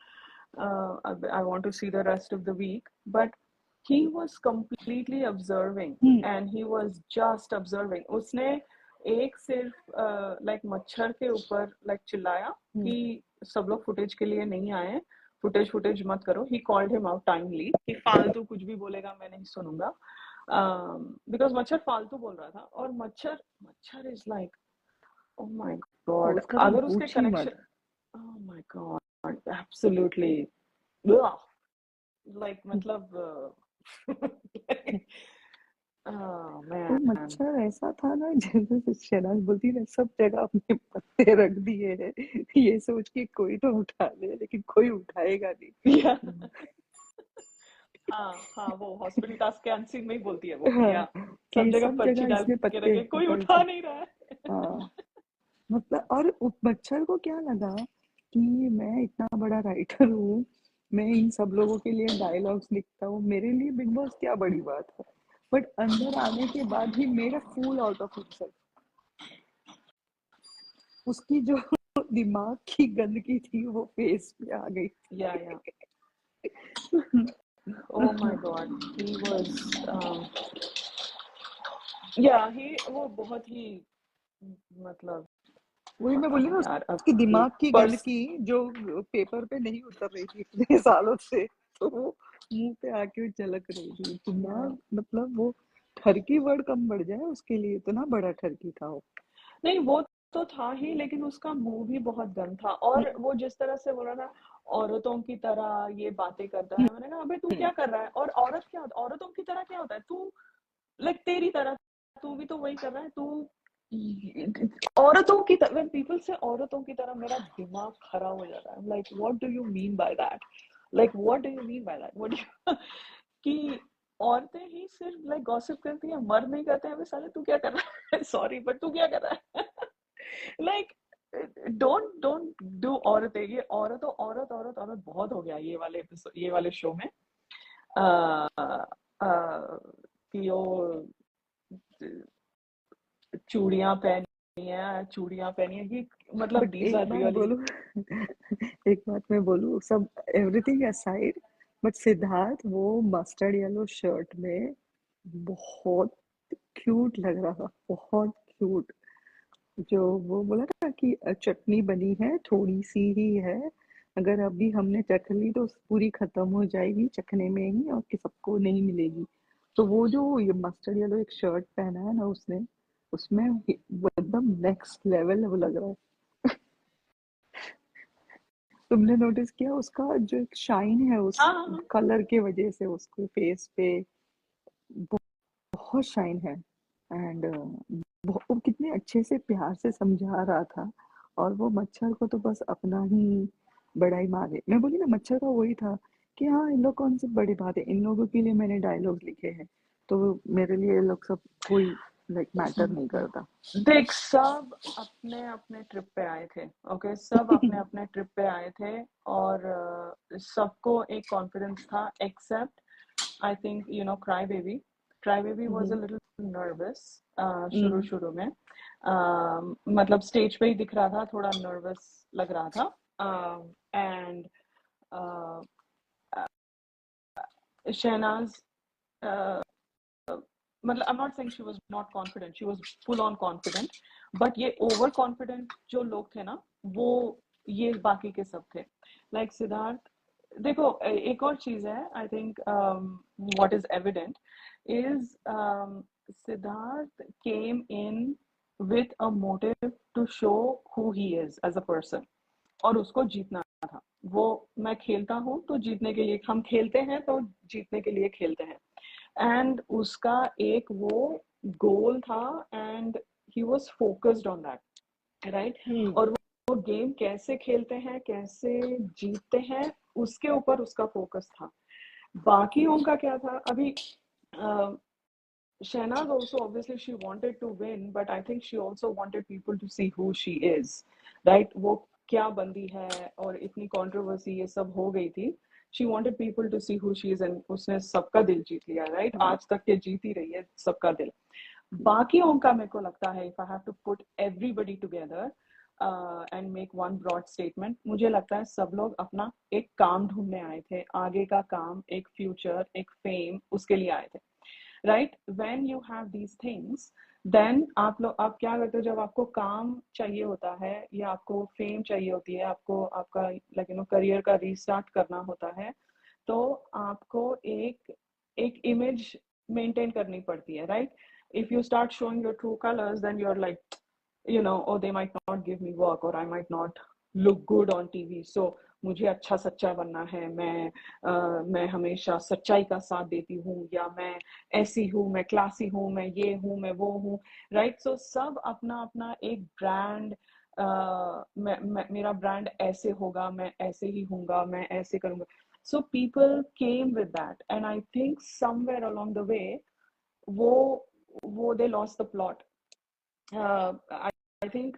I want to see the rest of the week, but he was completely observing and he was just observing. उसने एक सिर्फ लाइक मच्छर के ऊपर लाइक चिल्लाया कि सब लोग फुटेज के लिए नहीं आए, फुटेज मत करो। he called him out timely कि फालतू कुछ भी बोलेगा मैं नहीं सुनूंगा, बिकॉज मच्छर फालतू बोल रहा था। और मच्छर is like oh my God, उसका तो अगर उसके पूछ ही कनेक्शन, मत। oh my god, absolutely, ugh, like मतलब oh वो man, मच्छर ऐसा था ना, जैसे शहनाज बोलती ना, सब जगह अपने पत्ते रख दिए हैं, ये सोच के कोई तो उठा ले, लेकिन कोई उठाएगा नहीं। yeah. हाँ वो हॉस्पिटल टास्क के अनसीन में ही बोलती है वो, या हाँ सब कि जगह सब पर्ची जगह डाल इसने के पत्ते रखे, कोई ऊपर उठा से। नहीं रहा है। हाँ मतलब, और मच्छर को क्या लगा कि मैं इतना बड़ा राइटर हूँ, मैं इन सब लोगों के लिए डायलॉग्स लिखता हूँ, मेरे लिए बिग बॉस क्या बड़ी बात है। बट अंदर आने के बाद ही मेरा फूल आउट ऑफ हिमसेल्फ, उसकी जो दिमाग की गंदगी थी वो फेस पे आ गई। या oh my god, he was he वो बहुत ही मतलब वही मैं पता बोली ना, नहीं यार अब उसकी दिमाग की पर्स गंदगी जो पेपर पे नहीं उतर रही थी इतने सालों से, तो वो मुंह पे आके झलक रही थी इतना। मतलब वो ठरकी वर्ड कम बढ़ जाए उसके लिए, इतना बड़ा ठरकी था वो। नहीं वो तो था ही, लेकिन उसका मुंह भी बहुत गंद था। और वो जिस तरह से बोला ना, औरतों की तरह ये बातें करता है, मैंने कहा अबे तू क्या कर रहा है, और औरत क्या, औरतों की तरह क्या होता है, तू लाइक तेरी तरह तू भी तो वही कर रहा है। तू औरतों की तरह, व्हेन पीपल से औरतों की तरह, मेरा दिमाग खराब हो जाता है। Like what do you mean by that, like what do you mean by that, what कि औरतें ही सिर्फ लाइक गॉसिप करती हैं, मर्द नहीं करते हैं। वे साले तू क्या कर रहा है, सॉरी बट तू क्या कर रहा है। लाइक डोंट डू औरतें, ये औरतों औरत औरत औरत बहुत हो गया ये वाले एपिसोड, ये वाले शो में। कि वो चूड़ियां पहनी है कि मतलब बट दीज एक आर बात रियली। बोलूं एक बात मैं बोलूं, सब एवरीथिंग असाइड, बट सिद्धार्थ वो मस्टर्ड येलो शर्ट में बहुत क्यूट लग रहा था, बहुत क्यूट। जो वो बोला ना कि चटनी बनी है थोड़ी सी ही है, अगर अभी हमने चख ली तो पूरी खत्म हो जाएगी चखने में ही, और कि सबको नहीं मिलेगी। तो वो जो ये मस्टर्ड येलो एक शर्ट पहना है ना उसने, उसमें वो एकदम नेक्स्ट लेवल वो लग रहा है। तुमने नोटिस किया उसका जो एक शाइन है उस हाँ हाँ कलर के वजह से, उसके फेस पे बहुत शाइन है। एंड वो कितने अच्छे से प्यार से समझा रहा था, और वो मच्छर को तो बस अपना ही बड़ाई मारे। मैं बोली ना, मच्छर का वही था कि हाँ, इन लोग कौन सी बड़ी बात है, इन लोगों के लिए मैंने डायलॉग लिखे हैं, तो मेरे लिए ये लोग सब कोई लाइक मैटर नहीं करता। देख, सब अपने अपने ट्रिप पे आए थे, ओके, सब अपने अपने ट्रिप पे आए थे, और सबको एक कॉन्फिडेंस था, except I think cry baby was a little nervous शुरू हम्म, शुरू में। मतलब स्टेज पे ही दिख रहा था, थोड़ा नर्वस लग रहा था। एंड शहनाज, मतलब I am not saying she was not confident, she was full on confident, but ये ओवर कॉन्फिडेंट जो लोग थे ना, वो ये बाकी के सब थे, लाइक सिद्धार्थ। देखो, एक और चीज है, I think what is evident is Siddharth came in with a motive to show who he is as a person, और उसको जीतना था। वो, मैं खेलता हूँ तो जीतने के लिए, हम खेलते हैं तो जीतने के लिए खेलते हैं, एंड उसका एक वो गोल था, and he was focused on that, right. और वो गेम कैसे खेलते हैं, कैसे जीतते हैं, उसके ऊपर उसका फोकस था। बाकियों का क्या था अभी, Shehnaz also, obviously she wanted to win, but I think she also wanted people to see who she is, right? वो क्या बंदी है, और इतनी कंट्रोवर्सी ये सब हो गई थी। She wanted people to see who she is, and उसने सबका दिल जीत लिया, right? हाँ, आज तक के जीत ही रही है सबका दिल। बाकियों का मेरे को लगता है, if I have to put everybody together and make one broad statement, मुझे लगता है सब लोग अपना एक काम ढूंढने आए थे, आगे का काम, एक फ्यूचर, एक फेम, उसके लिए आए थे, right. When you have these things, then आप क्या करते हो, जब आपको काम चाहिए होता है, या आपको फेम चाहिए होती है, आपको आपका करियर का रीस्टार्ट करना होता है, तो आपको एक एक इमेज मेंटेन करनी पड़ती है, right. If you start showing your true colours, then you are like, oh, they might not give me work, or I might not look good on TV, so मुझे अच्छा सच्चा बनना है, मैं हमेशा सच्चाई का साथ देती हूँ, या मैं ऐसी हूँ, मैं क्लासी हूँ, मैं ये हूँ, मैं वो हूँ, राइट। सो सब अपना अपना एक ब्रांड, मेरा ब्रांड ऐसे होगा, मैं ऐसे ही हूँगा, मैं ऐसे करूँगा। So people came with that, and I think somewhere along the way वो वो दे lost the plot. I think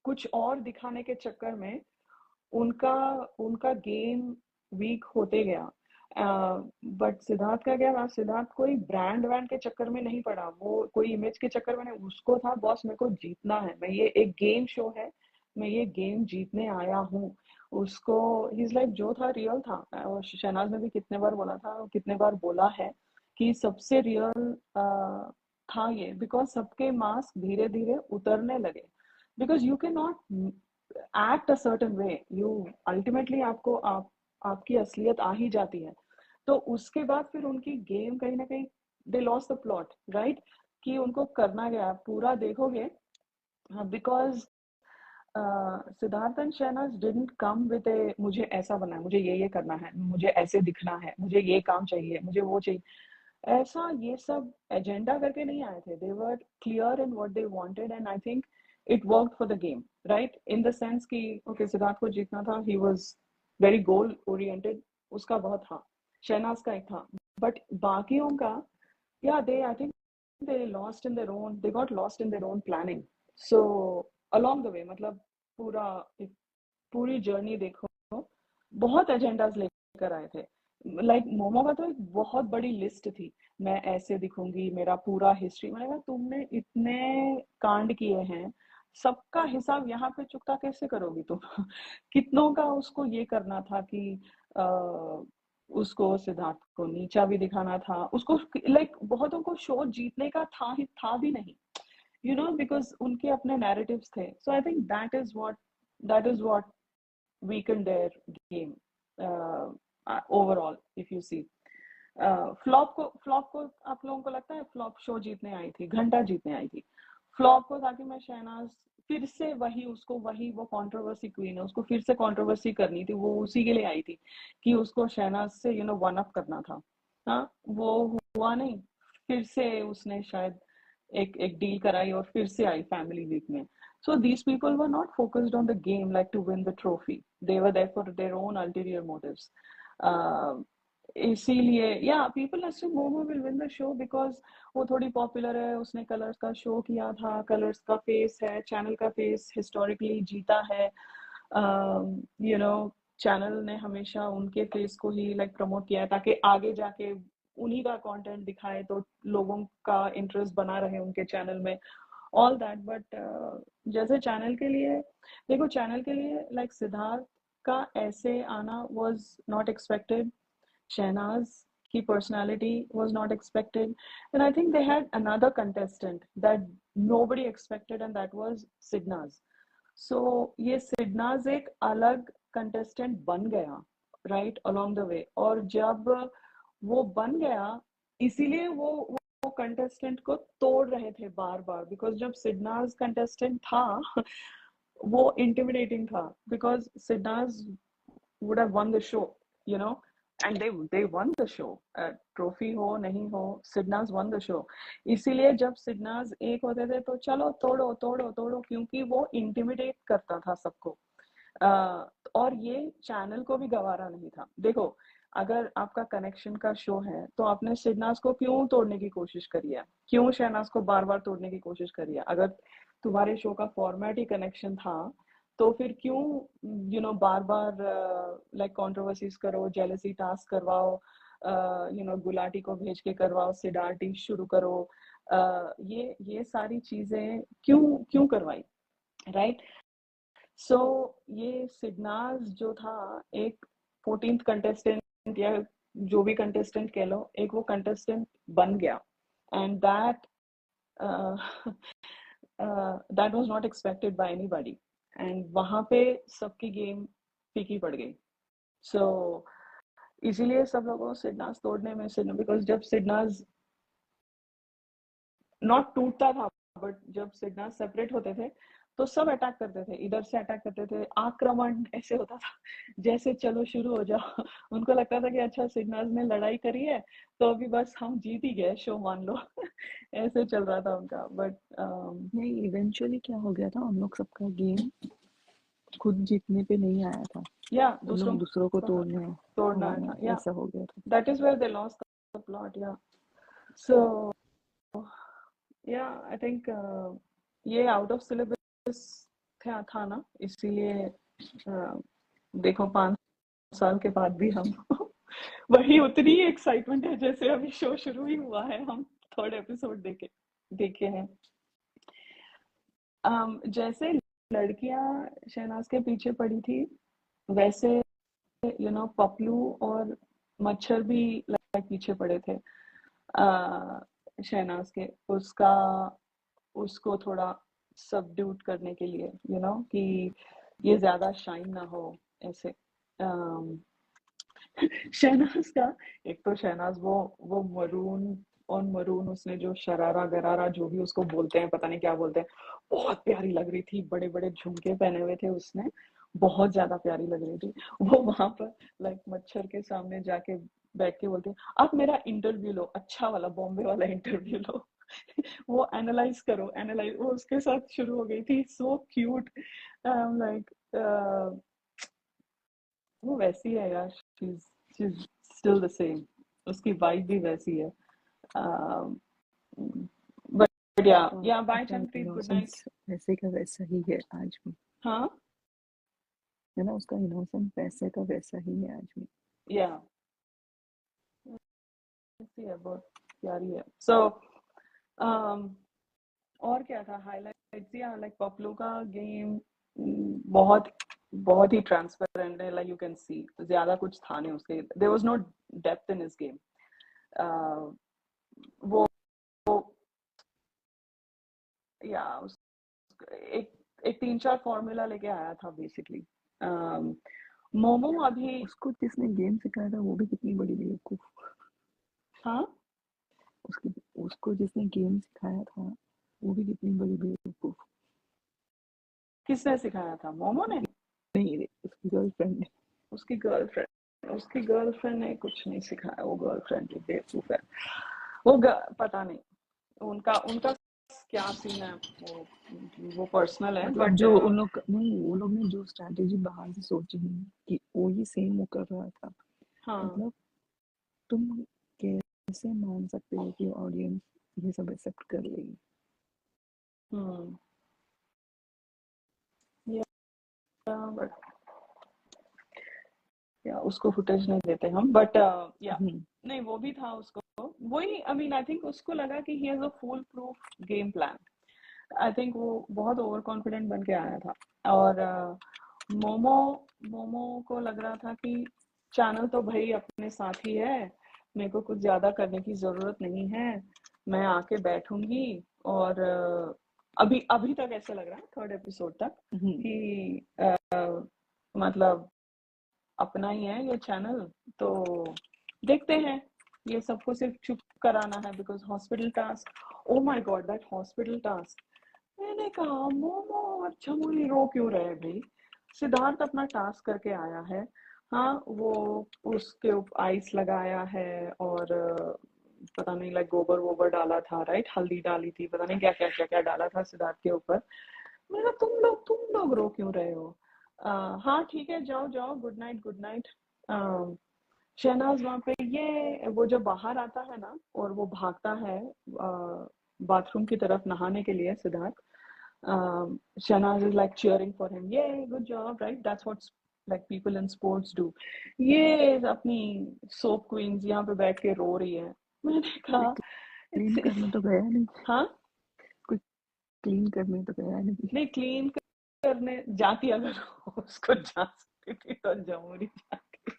कुछ और दिखाने के चक्कर में उनका उनका गेम वीक होते गया। बट सिद्धार्थ का क्या था, सिद्धार्थ कोई ब्रांड वैंड के चक्कर में नहीं पड़ा, वो कोई इमेज के चक्कर में नहीं, उसको था बॉस मेरे को जीतना है, मैं ये एक गेम शो है, मैं ये गेम जीतने आया हूँ। उसको हिज लाइफ जो था रियल था, और शहनाज ने भी कितने बार बोला था, कितने बार बोला है कि सबसे रियल था ये, बिकॉज सबके मास्क धीरे धीरे उतरने लगे, because you can not act a certain way, you ultimately आपकी असलियत आ ही जाती है। तो उसके बाद फिर उनकी गेम कहीं ना कहीं they lost the plot, right, कि उनको करना गया पूरा देखोगे, because Siddharth and Shehnaaz didn't come with a मुझे ऐसा बनना है, मुझे ये करना है, मुझे ऐसे दिखना है, मुझे ये काम चाहिए, मुझे वो चाहिए, ऐसा ये सब एजेंडा करके नहीं आए थे। They were clear in what they wanted, and I think it worked for the game, right, in the sense कि ओके, सिद्धार्थ को जीतना था, he was very goal oriented, उसका बहुत था, शहनाज का एक था, बट बाकियों का, yeah, they, I think they lost in their own, they got lost in their own planning. So along the way, मतलब पूरा एक पूरी जर्नी देखो, बहुत एजेंडाज लेकर आए थे। लाइक मोमो का तो एक बहुत बड़ी लिस्ट थी, मैं ऐसे दिखूंगी, मेरा पूरा हिस्ट्री, मैंने कहा तुमने इतने कांड किए हैं, सबका हिसाब यहाँ पे चुकता कैसे करोगी तुम? कितनों का उसको ये करना था कि उसको सिद्धार्थ को नीचा भी दिखाना था, उसको लाइक बहुतों को शो जीतने का था भी नहीं, बिकॉज उनके अपने नैरेटिव्स थे। So I think that is what weakened their game overall, if you see. Flop को आप लोगों को लगता है फ्लॉप शो जीतने आई थी, घंटा जीतने आई थी? फ्लॉप को था कि मैं शहनाज फिर से वही वो कंट्रोवर्सी क्वीन है, उसको फिर से कंट्रोवर्सी करनी थी, वो उसी के लिए आई थी कि उसको शहनाज से वन अप करना था। हाँ, वो हुआ नहीं, फिर से उसने शायद एक एक डील कराई और फिर से आई फैमिली वीक में. So these people were not focused on the game like to win the trophy. They were there for their own ulterior motives. इसीलिए people assume Momo will win the show because वो थोड़ी पॉपुलर है, उसने कलर्स का शो किया था, कलर्स का फेस है, चैनल का फेस हिस्टोरिकली जीता है. यू नो चैनल ने हमेशा उनके फेस को ही लाइक प्रमोट किया है ताकि आगे जाके उन्हीं का कंटेंट दिखाए तो लोगों का इंटरेस्ट बना रहे उनके चैनल में. ऑल दैट बट जैसे चैनल के लिए देखो, चैनल के लिए लाइक सिद्धार्थ का ऐसे आना वाज नॉट एक्सपेक्टेड. शहनाज की personality was not expected, and I think they had another contestant that nobody expected, and that was Sidnaz. So ये Sidnaz एक अलग contestant बन गया right along the way, और जब वो बन गया इसीलिए वो contestant को तोड़ रहे थे बार बार, because जब Sidnaz contestant था वो intimidating था, because Sidnaz would have won the show, you know, and they won the show. Trophy हो नहीं हो, सिडनाज won the show. इसीलिए जब सिडनाज एक होते थे तो चलो तोड़ो तोड़ो तोड़ो, क्योंकि वो इंटिमिडेट करता था सबको. और ये चैनल को भी गवारा नहीं था. देखो, अगर आपका कनेक्शन का शो है तो आपने सिडनाज को क्यों तोड़ने की कोशिश करी है, क्यों शहनाज को बार बार तोड़ने की कोशिश करी है? अगर तुम्हारे शो का फॉर्मेट ही कनेक्शन था तो फिर क्यों you know bar bar like controversies करो, जेलसी टास्क करवाओ, यू नो गुलाटी को भेज के करवाओ, सिडार्टी शुरू करो, ये सारी चीजें क्यों करवाई, राइट? सो ये सिडनाज जो था एक 14th कंटेस्टेंट या जो भी कंटेस्टेंट कह लो, एक वो कंटेस्टेंट बन गया, and that was not expected bye anybody, and वहां पे सबकी गेम फीकी पड़ गई. सो इसीलिए सब लोगों सिडनाज तोड़ने में बिकॉज जब सिडनाज नॉट टूटता था, बट जब सिडनाज सेपरेट होते थे तो सब अटैक करते थे, इधर से अटैक करते थे, आक्रमण ऐसे होता था जैसे चलो शुरू हो जाओ. उनको लगता था कि अच्छा सिडनाज ने लड़ाई करी है तो अभी बस हम जीत ही गए, शो मान लो. ऐसे चल रहा था उनका. बट नहीं, इवेंचुअली क्या हो गया था, हम लोग सबका गेम खुद जीतने पे नहीं आया था, या दूसरों को तोड़ना था. या ऐसा हो गया था. That is where they lost the plot. Yeah so yeah I think ये आउट ऑफ सिलेबस था ना, इसीलिए देखो 5 साल के बाद भी हम वही उतनी ही एक्साइटमेंट है जैसे अभी शो शुरू ही हुआ है. हम 3rd एपिसोड देखे हैं. जैसे लड़कियां शहनाज के पीछे पड़ी थी वैसे यू नो पपलू और मच्छर भी लाइक पीछे पड़े थे शहनाज के, उसको थोड़ा सबड्यूट करने के लिए, यू नो कि ये ज्यादा शाइन ना हो ऐसे. शहनाज का एक तो शहनाज वो मरून उसने जो शरारा गरारा जो भी उसको बोलते हैं, पता नहीं क्या बोलते हैं, बहुत प्यारी लग रही थी. बड़े बड़े झुमके पहने हुए थे उसने, बहुत ज्यादा प्यारी लग रही थी. वो वहां पर लाइक मच्छर के सामने जाके बैठ के बोलती है आप मेरा इंटरव्यू लो, अच्छा वाला बॉम्बे वाला इंटरव्यू लो. वो एनालाइज करो, एनालाइज. वो उसके साथ शुरू हो गई थी. So cute. लाइक वो वैसी है यार, she's still the same. उसकी वाइब भी वैसी है. बट या बाय चंद्रप्रीत, गुड नाइट. वैसे का वैसा ही है आज भी. हाँ, है ना, उसका इनोसेंट वैसे का वैसा ही है आज भी. या वैसी है, बहुत प्यारी है. सो और क्या था हाईलाइट्स? या लाइक पपलू का गेम बहुत ही ट्रांसपेरेंट है. लाइक यू कैन सी ज्यादा कुछ था नहीं उसके. There was no depth in his game. वो या एक 3-4 फॉर्मूला लेके आया था बेसिकली. मोमो अभी उसको जिसने गेम सिखाया था वो भी कितनी बड़ी बेवकूफ. हाँ, उसको जिसने गेम सिखाया था वो भी कितनी बड़ी बेवकूफ. किसने सिखाया था? मोमो ने? नहीं, उसकी गर्लफ्रेंड. उसकी गर्लफ्रेंड ने कुछ नहीं सिखाया. वो गर्लफ्रेंड बेवकूफ है. वो पता नहीं, उनका क्या सीन है वो पर्सनल है, मतलब बट जो उन लोग नहीं, वो लोग ने जो स्ट्रैटेजी बाहर से सोची है कि वो ही सेम वो कर रहा था। हाँ मतलब तुम कैसे मान सकते हो कि ऑडियंस ये सब एक्सेप्ट कर लेगी? हम्म बट या उसको फुटेज नहीं देते हम, बट या हम्म नहीं वो भी था उसको, वही आई मीन आई थिंक उसको लगा कि he has a full proof game plan. I think वो बहुत ओवर कॉन्फिडेंट बन के आया था। और मोमो मोमो को लग रहा था कि चैनल तो भाई अपने साथ ही है, मेरे को कुछ ज्यादा करने की जरूरत नहीं है, मैं आके बैठूंगी। और अभी अभी तक ऐसा लग रहा है थर्ड एपिसोड तक हम्म कि मतलब अपना ही है ये चैनल, तो देखते हैं। ये सबको सिर्फ चुप कराना है because hospital task, O my God that hospital task. मैंने कहा मोमो और चमोली रो क्यों रहे भाई, सिद्धार्थ अपना टास्क करके आया है। हाँ वो उसके आइस लगाया है और पता नहीं लाइक गोबर वोबर डाला था, राइट, हल्दी डाली थी, पता नहीं क्या क्या क्या क्या डाला था सिद्धार्थ के ऊपर। मैंने कहा तुम लोग रो क्यों रहे हो? हाँ ठीक है, जाओ जाओ, good night good night. Shehnaaz वहां पे ये वो जब बाहर आता है ना और वो भागता है बाथरूम की तरफ नहाने के लिए Siddharth, Shehnaaz is like cheering for him, ये good job, right, that's what like people in sports do। ये अपनी सोप क्वींस यहाँ पे बैठ के रो रही है। मैंने कोई कहा क्लीन करने तो गया नहीं, हाँ कोई क्लीन करने तो गया नहीं। नहीं, क्लीन करने जाती अगर उसको जा सकती थी तो जमूरी जाती।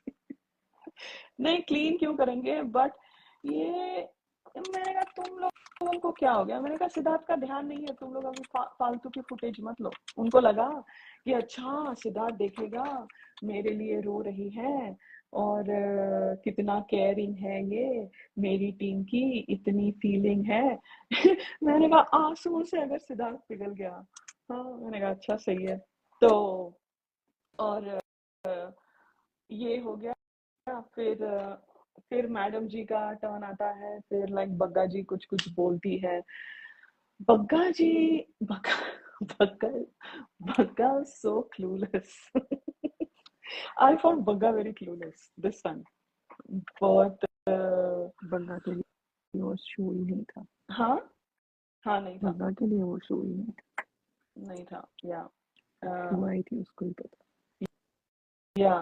नहीं क्लीन क्यों करेंगे, बट ये मैंने कहा लोगों को क्या हो गया, मैंने कहा सिद्धार्थ का ध्यान नहीं है, तुम लोग अभी फालतू की फुटेज मत लो। उनको लगा कि अच्छा सिद्धार्थ देखेगा मेरे लिए रो रही है और कितना केयरिंग है ये, मेरी टीम की इतनी फीलिंग है। मैंने कहा आंसुओं से अगर सिद्धार्थ पिघल गया, हाँ मैंने कहा अच्छा सही है। तो और ये हो गया, फिर मैडम जी का टर्न आता है, फिर लाइक बग्गा जी कुछ कुछ बोलती है। Bagga ji Bagga Bagga Bagga so clueless. I found Bagga very clueless this time, बहुत बग्गा के लिए वो शो ही नहीं था। हाँ हाँ नहीं था, बग्गा के लिए वो शो ही नहीं था। नहीं था या क्यों आई थी उसको ही पता। या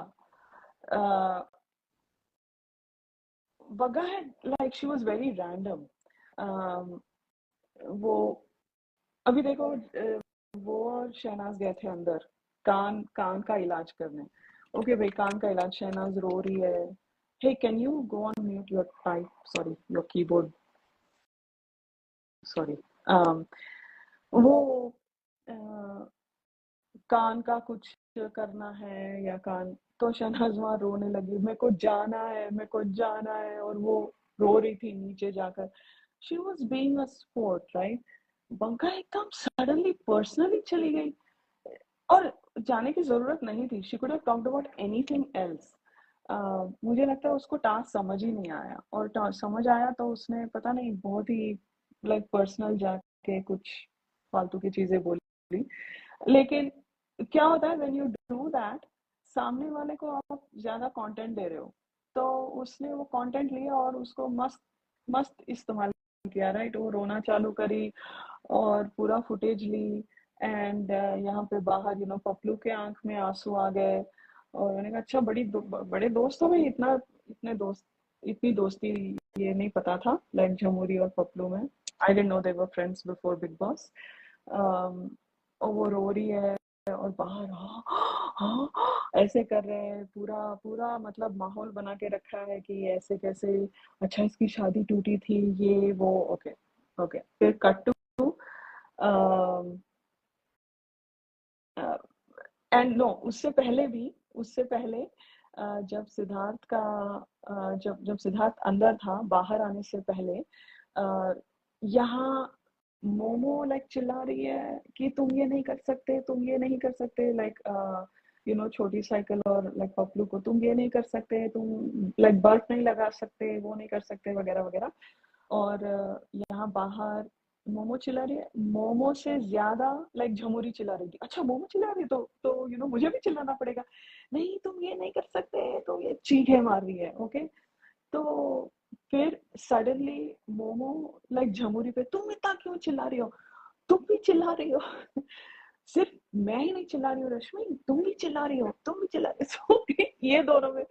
बग्गा है like she was very random. वो अभी देखो वो और शहनाज गए थे अंदर कान कान का इलाज करने। ओके भाई कान का इलाज, शहनाज रो रही है। Hey can you go on mute your type, sorry your keyboard, sorry. वो कान का कुछ करना है या कान, तो शहनाज वहां रोने लगी, मेरे को जाना है मेरे को जाना है, और वो रो रही थी नीचे जाकर। She was being a sport, right. Banka एकदम सडनली पर्सनली चली गई और जाने की जरूरत नहीं थी। She could have talked about anything else. मुझे लगता है उसको टास्क समझ ही नहीं आया, और समझ आया तो उसने पता नहीं बहुत ही लाइक पर्सनल जाके कुछ फालतू की चीजें बोली। लेकिन क्या होता है व्हेन यू डू दैट, सामने वाले को आप ज्यादा कंटेंट दे रहे हो, तो उसने वो कंटेंट लिया और उसको मस्त मस्त इस्तेमाल किया, राइट। वो रोना चालू करी और पूरा फुटेज ली, एंड यहाँ पे बाहर पपलू के आंख में आंसू आ गए। और मैंने कहा अच्छा बड़े दोस्त हो भाई, इतने दोस्त, इतनी दोस्ती, ये नहीं पता था लाइक झमूरी और पपलू में। I didn't know they were friends before big boss. और वो रो रही है और बाहर हाँ हाँ ऐसे कर रहे हैं, पूरा पूरा मतलब माहौल बना के रखा है कि ऐसे कैसे, अच्छा इसकी शादी टूटी थी ये वो। ओके ओके, फिर कट टू एंड नो, उससे पहले जब सिद्धार्थ का जब जब सिद्धार्थ अंदर था, बाहर आने से पहले यहाँ मोमो लाइक चिल्ला रही है कि तुम ये नहीं कर सकते, तुम ये नहीं कर सकते, लाइक छोटी साइकिल और लाइक पपलू को, तुम ये नहीं कर सकते, तुम लाइक बर्फ नहीं लगा सकते, वो नहीं कर सकते, वगैरह वगैरह। और यहाँ बाहर मोमो चिल्ला रही है, मोमो से ज्यादा लाइक झमुरी चिल्ला रही थी। अच्छा मोमो चिल्ला रही है तो मुझे भी चिल्लाना पड़ेगा, नहीं तुम ये नहीं कर सकते, तो ये चीखे मार रही है। ओके, तो फिर सडनली मोमो लाइक झमुरी पे, तुम इतना क्यों चिल्ला रही हो, तुम भी चिल्ला रही हो। सिर्फ मैं ही नहीं चिल्ला रही हूँ रश्मि, तुम भी चिल्ला रही हो, तुम भी चिल्ला रही हो। So, ये दोनों में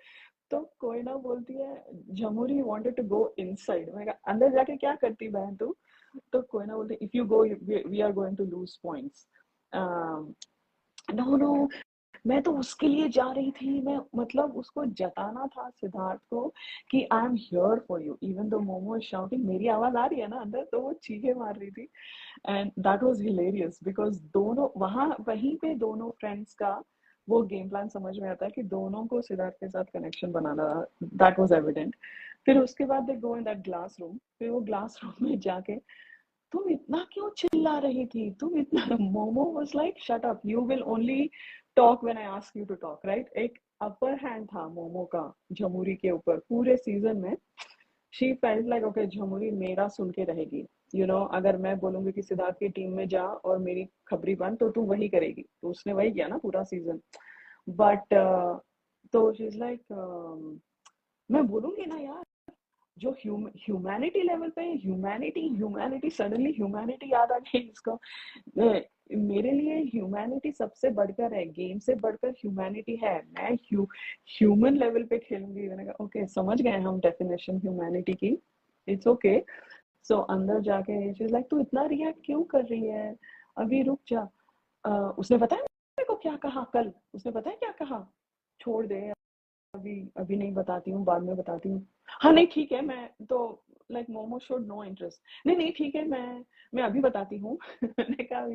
तो कोई ना बोलती है झमुरी वांटेड टू गो इनसाइड। मैं कहा अंदर जाके क्या करती बहन तू। तो कोई ना बोलती if you go we are going to lose points. No no, मैं तो उसके लिए जा रही थी, मैं मतलब उसको जताना था सिद्धार्थ को कि I am here for you even though momo shouting. मेरी आवाज आ रही है ना अंदर, तो वो चीखे मार रही थी। And that was hilarious because दोनों वहां वहीं पे दोनों फ्रेंड्स का वो गेम प्लान समझ में आता है कि दोनों को सिद्धार्थ के साथ connection banana, that was evident. फिर उसके बाद दे गो इन दैट ग्लास रूम, फिर वो ग्लास रूम में जाके तुम इतना क्यों चिल्ला रही थी, तुम इतना Momo was like shut up, you will only talk when I ask you to talk, right. एक अपर हैंड था मोमो का झमुरी के ऊपर पूरे सीजन में। शी फेल्ट लाइक ओके झमुरी मेरा सुन के रहेगी, अगर मैं बोलूंगी कि सिद्धार्थ की टीम में जा और मेरी खबरी बन तो तू वही करेगी। तो उसने वही किया ना पूरा सीजन। बट तो शी इज लाइक मैं बोलूंगी ना यार, जो ह्यूमैनिटी लेवल पे ह्यूमैनिटी सडनली ह्यूमैनिटी याद आ गई इसको। मेरे लिए ह्यूमैनिटी सबसे बढ़कर है, गेम से बढ़कर ह्यूमैनिटी है। मैं ह्यूमन लेवल पे खेलूंगी। मैंने कहा ओके समझ गए हम डेफिनेशन ह्यूमैनिटी की, इट्स ओके। सो अंदर जाके शी इज लाइक तू इतना रिएक्ट क्यों कर रही है, अभी रुक जा। उसने बताया मेरे को क्या कहा कल, उसने बताया क्या कहा, छोड़ दे अभी, अभी नहीं बताती हूँ, बाद में बताती हूँ। हाँ नहीं ठीक है, मैं तो like Momo showed no interest, नहीं नहीं ठीक है मैं अभी बताती हूँ। मैंने कहा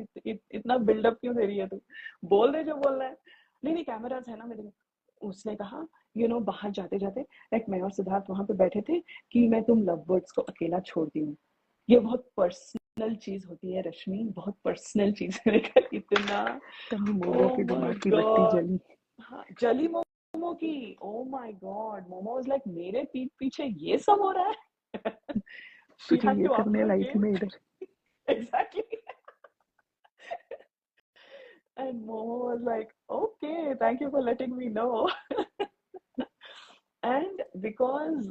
इतना बिल्डअप क्यों दे रही है तू, बोल दे जो बोलना है। नहीं नहीं कैमरास है ना मेरे में। उसने कहा बाहर जाते जाते लाइक मैं और सिद्धार्थ वहां पे बैठे थे कि मैं तुम लव बर्ड्स को अकेला छोड़ती हूँ। ये बहुत पर्सनल चीज होती है रश्मि, बहुत पर्सनल चीज है। इतना तभी मोमो ओ के माय दिमाग की बत्ती गॉड। जली। हाँ जली मोमो की, ओ my God, momo was like मेरे पीठ पीछे ये सब हो रहा है। शी तुझे हैड ये टू अप करने हर लाई थी गेम। मैं इधर। Exactly. And Momo was like okay thank you for letting me know. And because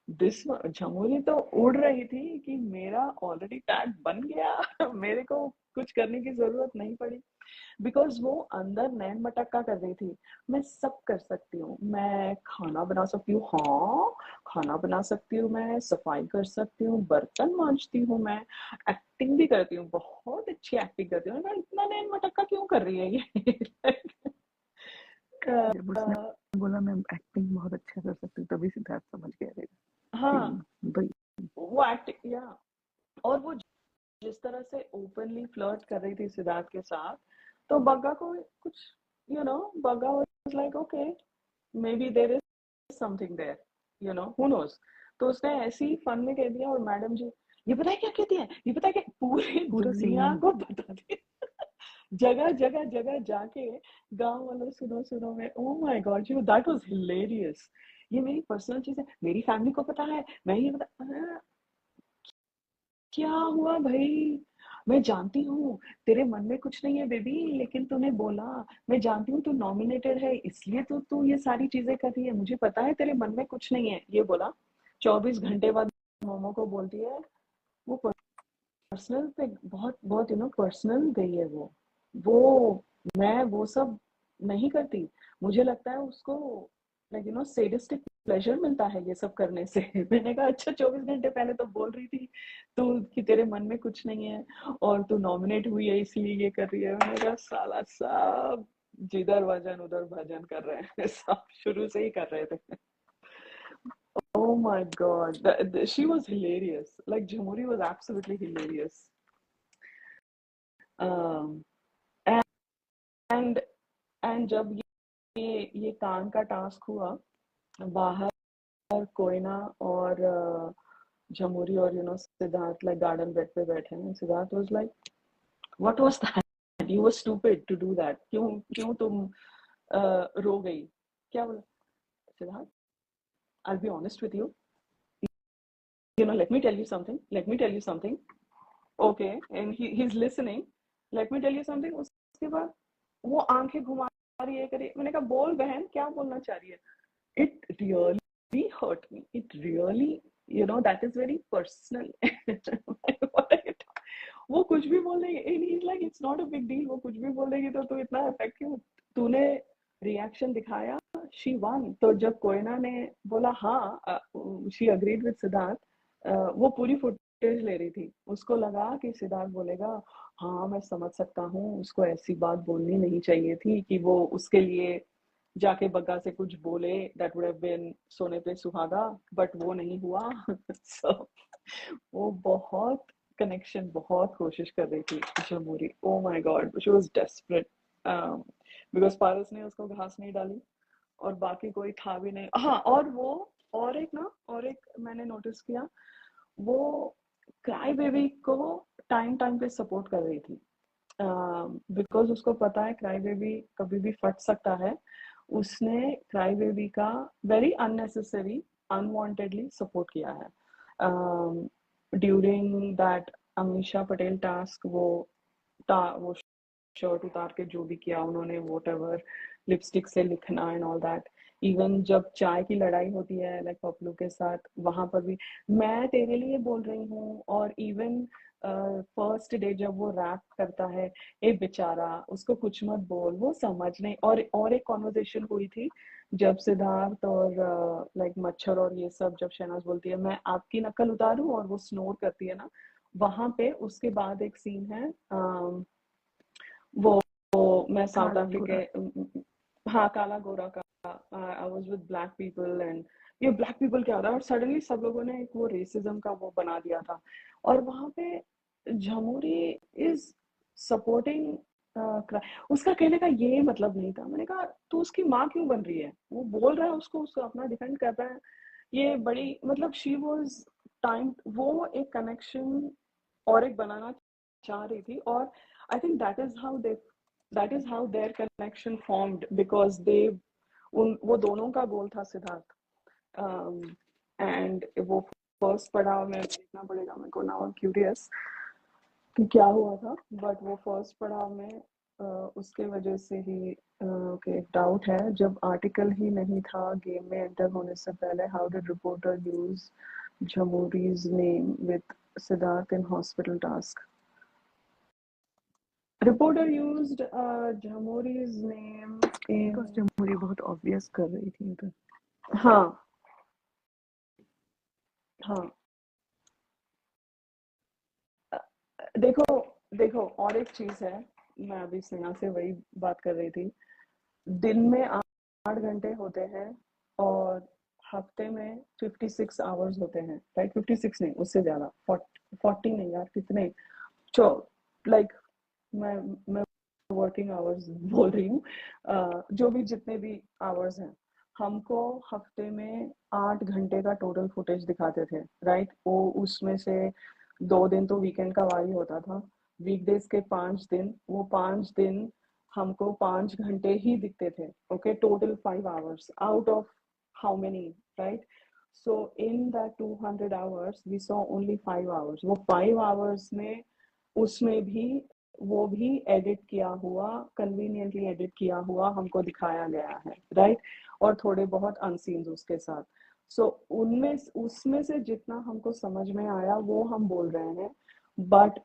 this Jamuri तो उड़ रही थी कि मेरा ऑलरेडी टैग बन गया। मेरे को कुछ करने की जरूरत नहीं पड़ी बिकॉज वो अंदर नैन मटक्का कर रही थी। मैं सब कर सकती हूँ, मैं खाना बना सकती हूँ, हाँ खाना बना सकती हूँ, मैं सफाई कर सकती हूँ, बर्तन मांजती हूँ, मैं एक्टिंग भी करती हूँ, बहुत अच्छी एक्टिंग करती हूँ। मैं इतना नैन मटक्का क्यों कर रही है ये। जब उसने बोला मैं एक्टिंग बहुत अच्छा कर सकती हूँ, तभी सिद्धार्थ समझ गया कि हाँ भाई। वो एक्टिंग या और वो जिस तरह से ओपनली फ्लर्ट कर रही थी सिद्धार्थ के साथ, तो बग्गा को कुछ Bagga was like okay maybe there is something there, who knows. तो उसने ऐसे ही फन में कह दिया और मैडम जी ये पता है क्या कहती है, ये पता है क्या, पूरी पूरा दुनिया सीन को बता दिया। जगह जगह जगह जाके गांव वालों सुनो सुनो में, ओ my God that was hilarious. ये मेरी पर्सनल चीज है, मेरी फैमिली को पता है, मैं ये बता, क्या हुआ भाई। मैं जानती हूँ तेरे मन में कुछ नहीं है बेबी, लेकिन तूने बोला, मैं जानती हूँ तू नॉमिनेटेड है इसलिए तो तू ये सारी चीजें कर रही है, मुझे पता है तेरे मन में कुछ नहीं है, ये बोला। 24 घंटे बाद मोमो को बोलती है वो पर्सनल पे बहुत बहुत पर्सनल गई है वो मैं वो सब नहीं करती। मुझे लगता है उसको लाइक सेडिस्टिक प्लेजर मिलता है ये सब करने से। मैंने कहा अच्छा 24 घंटे पहले तो बोल रही थी तू कि तेरे मन में कुछ नहीं है और तू नॉमिनेट हुई है इसलिए ये कर रही है। मैंने कहा साला सब जिधर भजन उधर भजन कर रहे हैं। सब शुरू से ही कर रहे थे। Oh my God, she was hilarious. Like Jamuri was absolutely hilarious. Um, and and जब ये कान का टास्क हुआ, बाहर कोयना और जमुरी और सिद्धार्थ लाइक गार्डन बेड पे बैठे हैं। Siddharth was like what was that, you were stupid to do that, क्यों क्यों तुम रो गई, क्या बोला Siddharth, I will be honest with you, let me tell you something, let me tell you something, okay and he is listening, let me tell you something. उसके बाद वो आंखें घुमा रही है, करे, मैंने कहा बोल बहन क्या बोलना चाह रही है। It really hurt me. It really, that is very personal. What are you वो कुछ भी बोल देगी, and he's like, it's not a big deal, वो कुछ भी बोल देगी तो तू इतना अफेक्ट क्यों, तूने रिएक्शन दिखाया, she won। तो जब कोयना ने बोला हाँ, she agreed with सिद्धार्थ, वो पूरी फुटेज ले रही थी, उसको लगा कि सिद्धार्थ बोलेगा हाँ मैं समझ सकता हूँ, उसको ऐसी बात बोलनी नहीं चाहिए थी कि वो उसके लिए जाके बग्गा से कुछ बोले, दैट वुड हैव बीन सोने पे सुहागा, बट वो नहीं हुआ। so, वो बहुत कनेक्शन, बहुत कोशिश कर रही थी Jamuri. Oh my god, she was desperate, because Paras ने उसको घास नहीं डाली और बाकी कोई था भी नहीं। हाँ, और वो और एक मैंने नोटिस किया, वो क्राई बेबी को टाइम टाइम पे सपोर्ट कर रही थी, बिकॉज उसको पता है क्राई बेबी कभी भी फट सकता है। उसने क्राई बेबी का वेरी अननेसेसरी, अनवांटेडली सपोर्ट किया है during that Amisha Patel task. वो शर्ट उतार के जो भी किया उन्होंने, वॉट एवर, लिपस्टिक से लिखना एंड ऑल दैट। इवन जब चाय की लड़ाई होती है लाइक पपलू के साथ, वहां पर भी मैं तेरे लिए बोल रही हूँ। और इवन फर्स्ट डे जब वो रैप करता है, ए बेचारा उसको कुछ मत बोल, वो समझ नहीं। और एक कॉन्वर्सेशन हुई थी जब सिद्धार्थ और लाइक मच्छर और ये सब, जब शहनाज बोलती है मैं आपकी नकल उतारूं और वो स्नोर करती है ना, वहां पे उसके बाद एक सीन है, वो मैं साउथ अफ्रीका, हाँ काला गोरा का, I was with black people and ये ब्लैक पीपल क्या होता है, और सडनली सब लोगों ने एक वो रेसिज्म का वो बना दिया था। और वहां पे झमुरी इज सपोर्टिंग, उसका कहने का ये मतलब नहीं था। मैंने कहा तू उसकी माँ क्यों बन रही है, वो बोल रहा है उसको अपना डिफेंड कर रहा है। ये बड़ी मतलब शी वाज टाइम, वो एक कनेक्शन और एक बनाना चाह रही थी। और I think that is how their connection formed because वो दोनों का गोल था सिद्धार्थ। एंड वो फर्स्ट पड़ाव में देखना पड़ेगा मेरे को, नाउ आई एम क्यूरियस कि क्या हुआ था, बट वो फर्स्ट पड़ाव में उसके वजह से ही ओके डाउट है, जब आर्टिकल ही नहीं था गेम में एंटर होने से पहले, how did reporter use Jamuri's name with Siddharth in hospital task. Reporter used Jamori's name in, because Jamuri बहुत ऑब्वियस कर रही थी तो। हाँ हाँ, देखो और एक चीज है, मैं अभी स्नेहा से वही बात कर रही थी। दिन में 8 घंटे होते हैं और हफ्ते में 56 आवर्स होते हैं, राइट? 56 नहीं, उससे ज्यादा, 40 नहीं यार, कितने, चो लाइक मैं वर्किंग आवर्स बोल रही हूँ, जो भी जितने भी आवर्स हैं, हमको हफ्ते में 8 घंटे का टोटल फुटेज दिखाते थे, राइट? वो उसमें से 2 दिन तो वीकेंड का वारी होता था, वीकडेज के 5 दिन, वो 5 दिन हमको 5 घंटे ही दिखते थे, okay, total 5 hours out of how many, right? So in that 200 hours we saw only 5 hours. वो 5 आवर्स में, उसमें भी वो भी एडिट किया हुआ, कन्वीनियंटली एडिट किया हुआ हमको दिखाया गया है, राइट? और थोड़े बहुत अनसीन्स उसके साथ। सो उनमें उसमें से जितना हमको समझ में आया वो हम बोल रहे हैं, but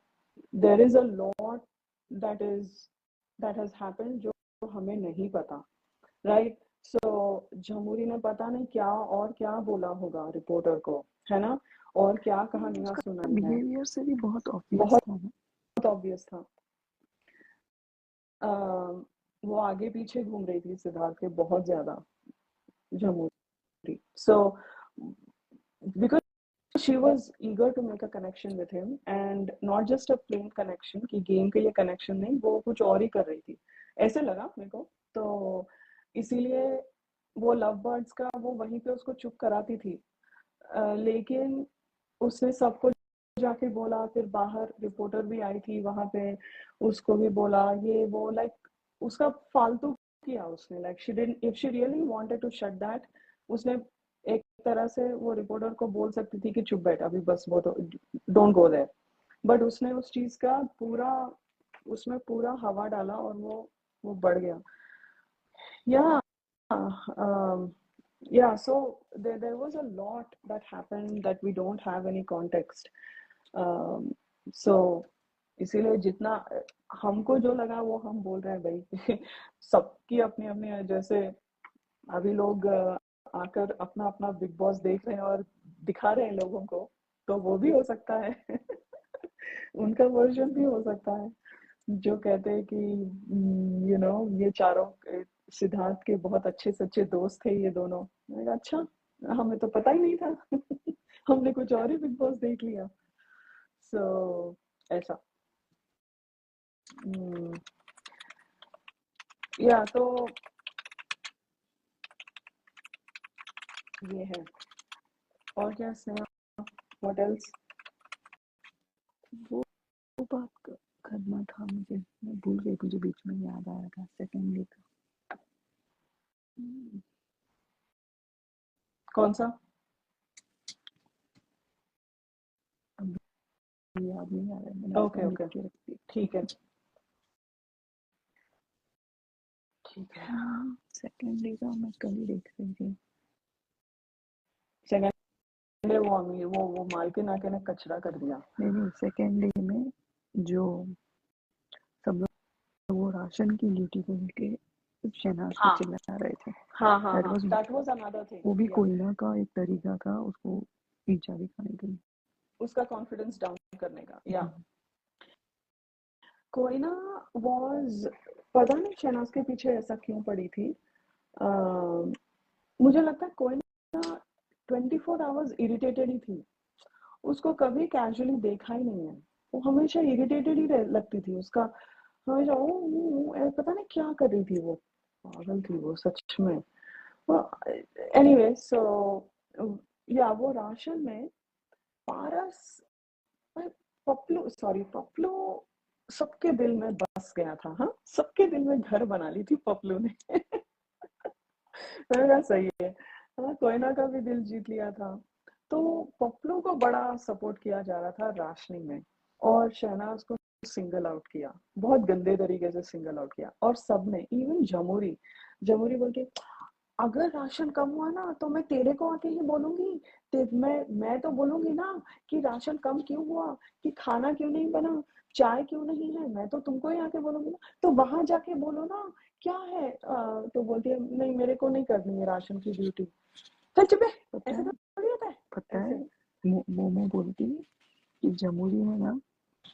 there is a lot that has happened जो हमें नहीं पता, राइट? सो झमुरी ने पता नहीं क्या और क्या बोला होगा रिपोर्टर को, है ना? और क्या कहानियां सुनाई है, बिहेवियर से भी बहुत ऑब्वियस बहुत था ना। ऑब्वियस था। वो आगे पीछे घूम रही थी सिद्धार्थ के बहुत ज्यादा, Jamuri. So because she was eager to make a connection with him and not just a plain connection कि गेम के लिए कनेक्शन नहीं, वो कुछ और ही कर रही थी, ऐसे लगा मेरे को। तो इसीलिए वो लव बर्ड्स का वो वहीं पे उसको चुप कराती थी, लेकिन उसने सबको जाके बोला, फिर बाहर रिपोर्टर भी आई थी वहां पे, उसको भी बोला ये वो, लाइक उसका फालतू किया उसने, like she didn't, if she really wanted to shut that, उसने एक तरह से वो रिपोर्टर को बोल सकती थी कि चुप बैठ अभी बस, वो तो डोंट गो देयर, बट उसने उस चीज का पूरा उसमें पूरा हवा डाला और वो बढ़ गया. Yeah, yeah. So there was a lot that happened that we don't have any context. So इसीलिए जितना हमको जो लगा वो हम बोल रहे हैं भाई. सबकी अपनी अपनी, जैसे अभी लोग आकर अपना अपना बिग बॉस देख रहे हैं और दिखा रहे हैं लोगों को, तो वो भी हो सकता है. उनका वर्जन भी हो सकता है जो कहते हैं कि ये चारों सिद्धार्थ के बहुत अच्छे सच्चे दोस्त थे ये दोनों. मैंने कहा अच्छा, हमें तो पता ही नहीं था. हमने कुछ और ही बिग बॉस देख लिया. सो ऐसा. या तो ये है. और क्या स्नेहा, व्हाट एल्स? वो बात करना था मुझे, मैं भूल गई, मुझे बीच में याद आया था सेकंड डे का. कौन सा? याद नहीं आ रहा है, मैंने ओके लिख ओके, के रखी. ठीक है ठीक है. हाँ, सेकंड डे का मैं कल ही देख रही थी. सेकंड डे वो मालकिन आके ने कचरा कर दिया. नहीं, सेकंड डे में जो सब लोग वो राशन की ड्यूटी को लेके शहनाज पे हाँ चिल्ला रहे थे. हाँ हाँ दैट हाँ, was that was another thing. वो भी या कोयना का एक तरीका था उसको नीचा दिखाने के लिए. उसका कॉन्फिडेंस डाउन करने का. या कोयना वाज, पता नहीं शहनाज के पीछे ऐसा क्यों पड़ी थी. मुझे लगता है कोयना 24 आवर्स इरिटेटेड ही थी. उसको कभी कैजुअली देखा ही नहीं है. वो हमेशा इरिटेटेड ही लगती थी. उसका हमेशा पता नहीं क्या कर रही थी वो. पागल थी वो सच में. एनीवे, सो या वो राशन में पारस, पपलू सबके दिल में बस गया था. हाँ, सबके दिल में घर बना ली थी पपलू ने. मैंने कहा सही है. हाँ, कोयना का भी दिल जीत लिया था. तो पपलू को बड़ा सपोर्ट किया जा रहा था राशनी में, और शहनाज को सिंगल आउट किया, बहुत गंदे तरीके से सिंगल आउट किया. और सबने, इवन जमुरी बोल के, अगर राशन कम हुआ ना तो मैं तेरे को आके ही बोलूंगी. मैं तो बोलूंगी ना कि राशन कम क्यों हुआ, कि खाना क्यों नहीं बना, चाय क्यों नहीं है, मैं तो तुमको ही आके बोलूंगी ना. तो वहां जाके बोलो ना क्या है. तो बोलती है नहीं, मेरे को नहीं करनी है राशन की ड्यूटी. चल चुप है. पता ऐसे है थोड़ी होता है. पता है ऐसे. मोमो बोलती है कि जमुरी है ना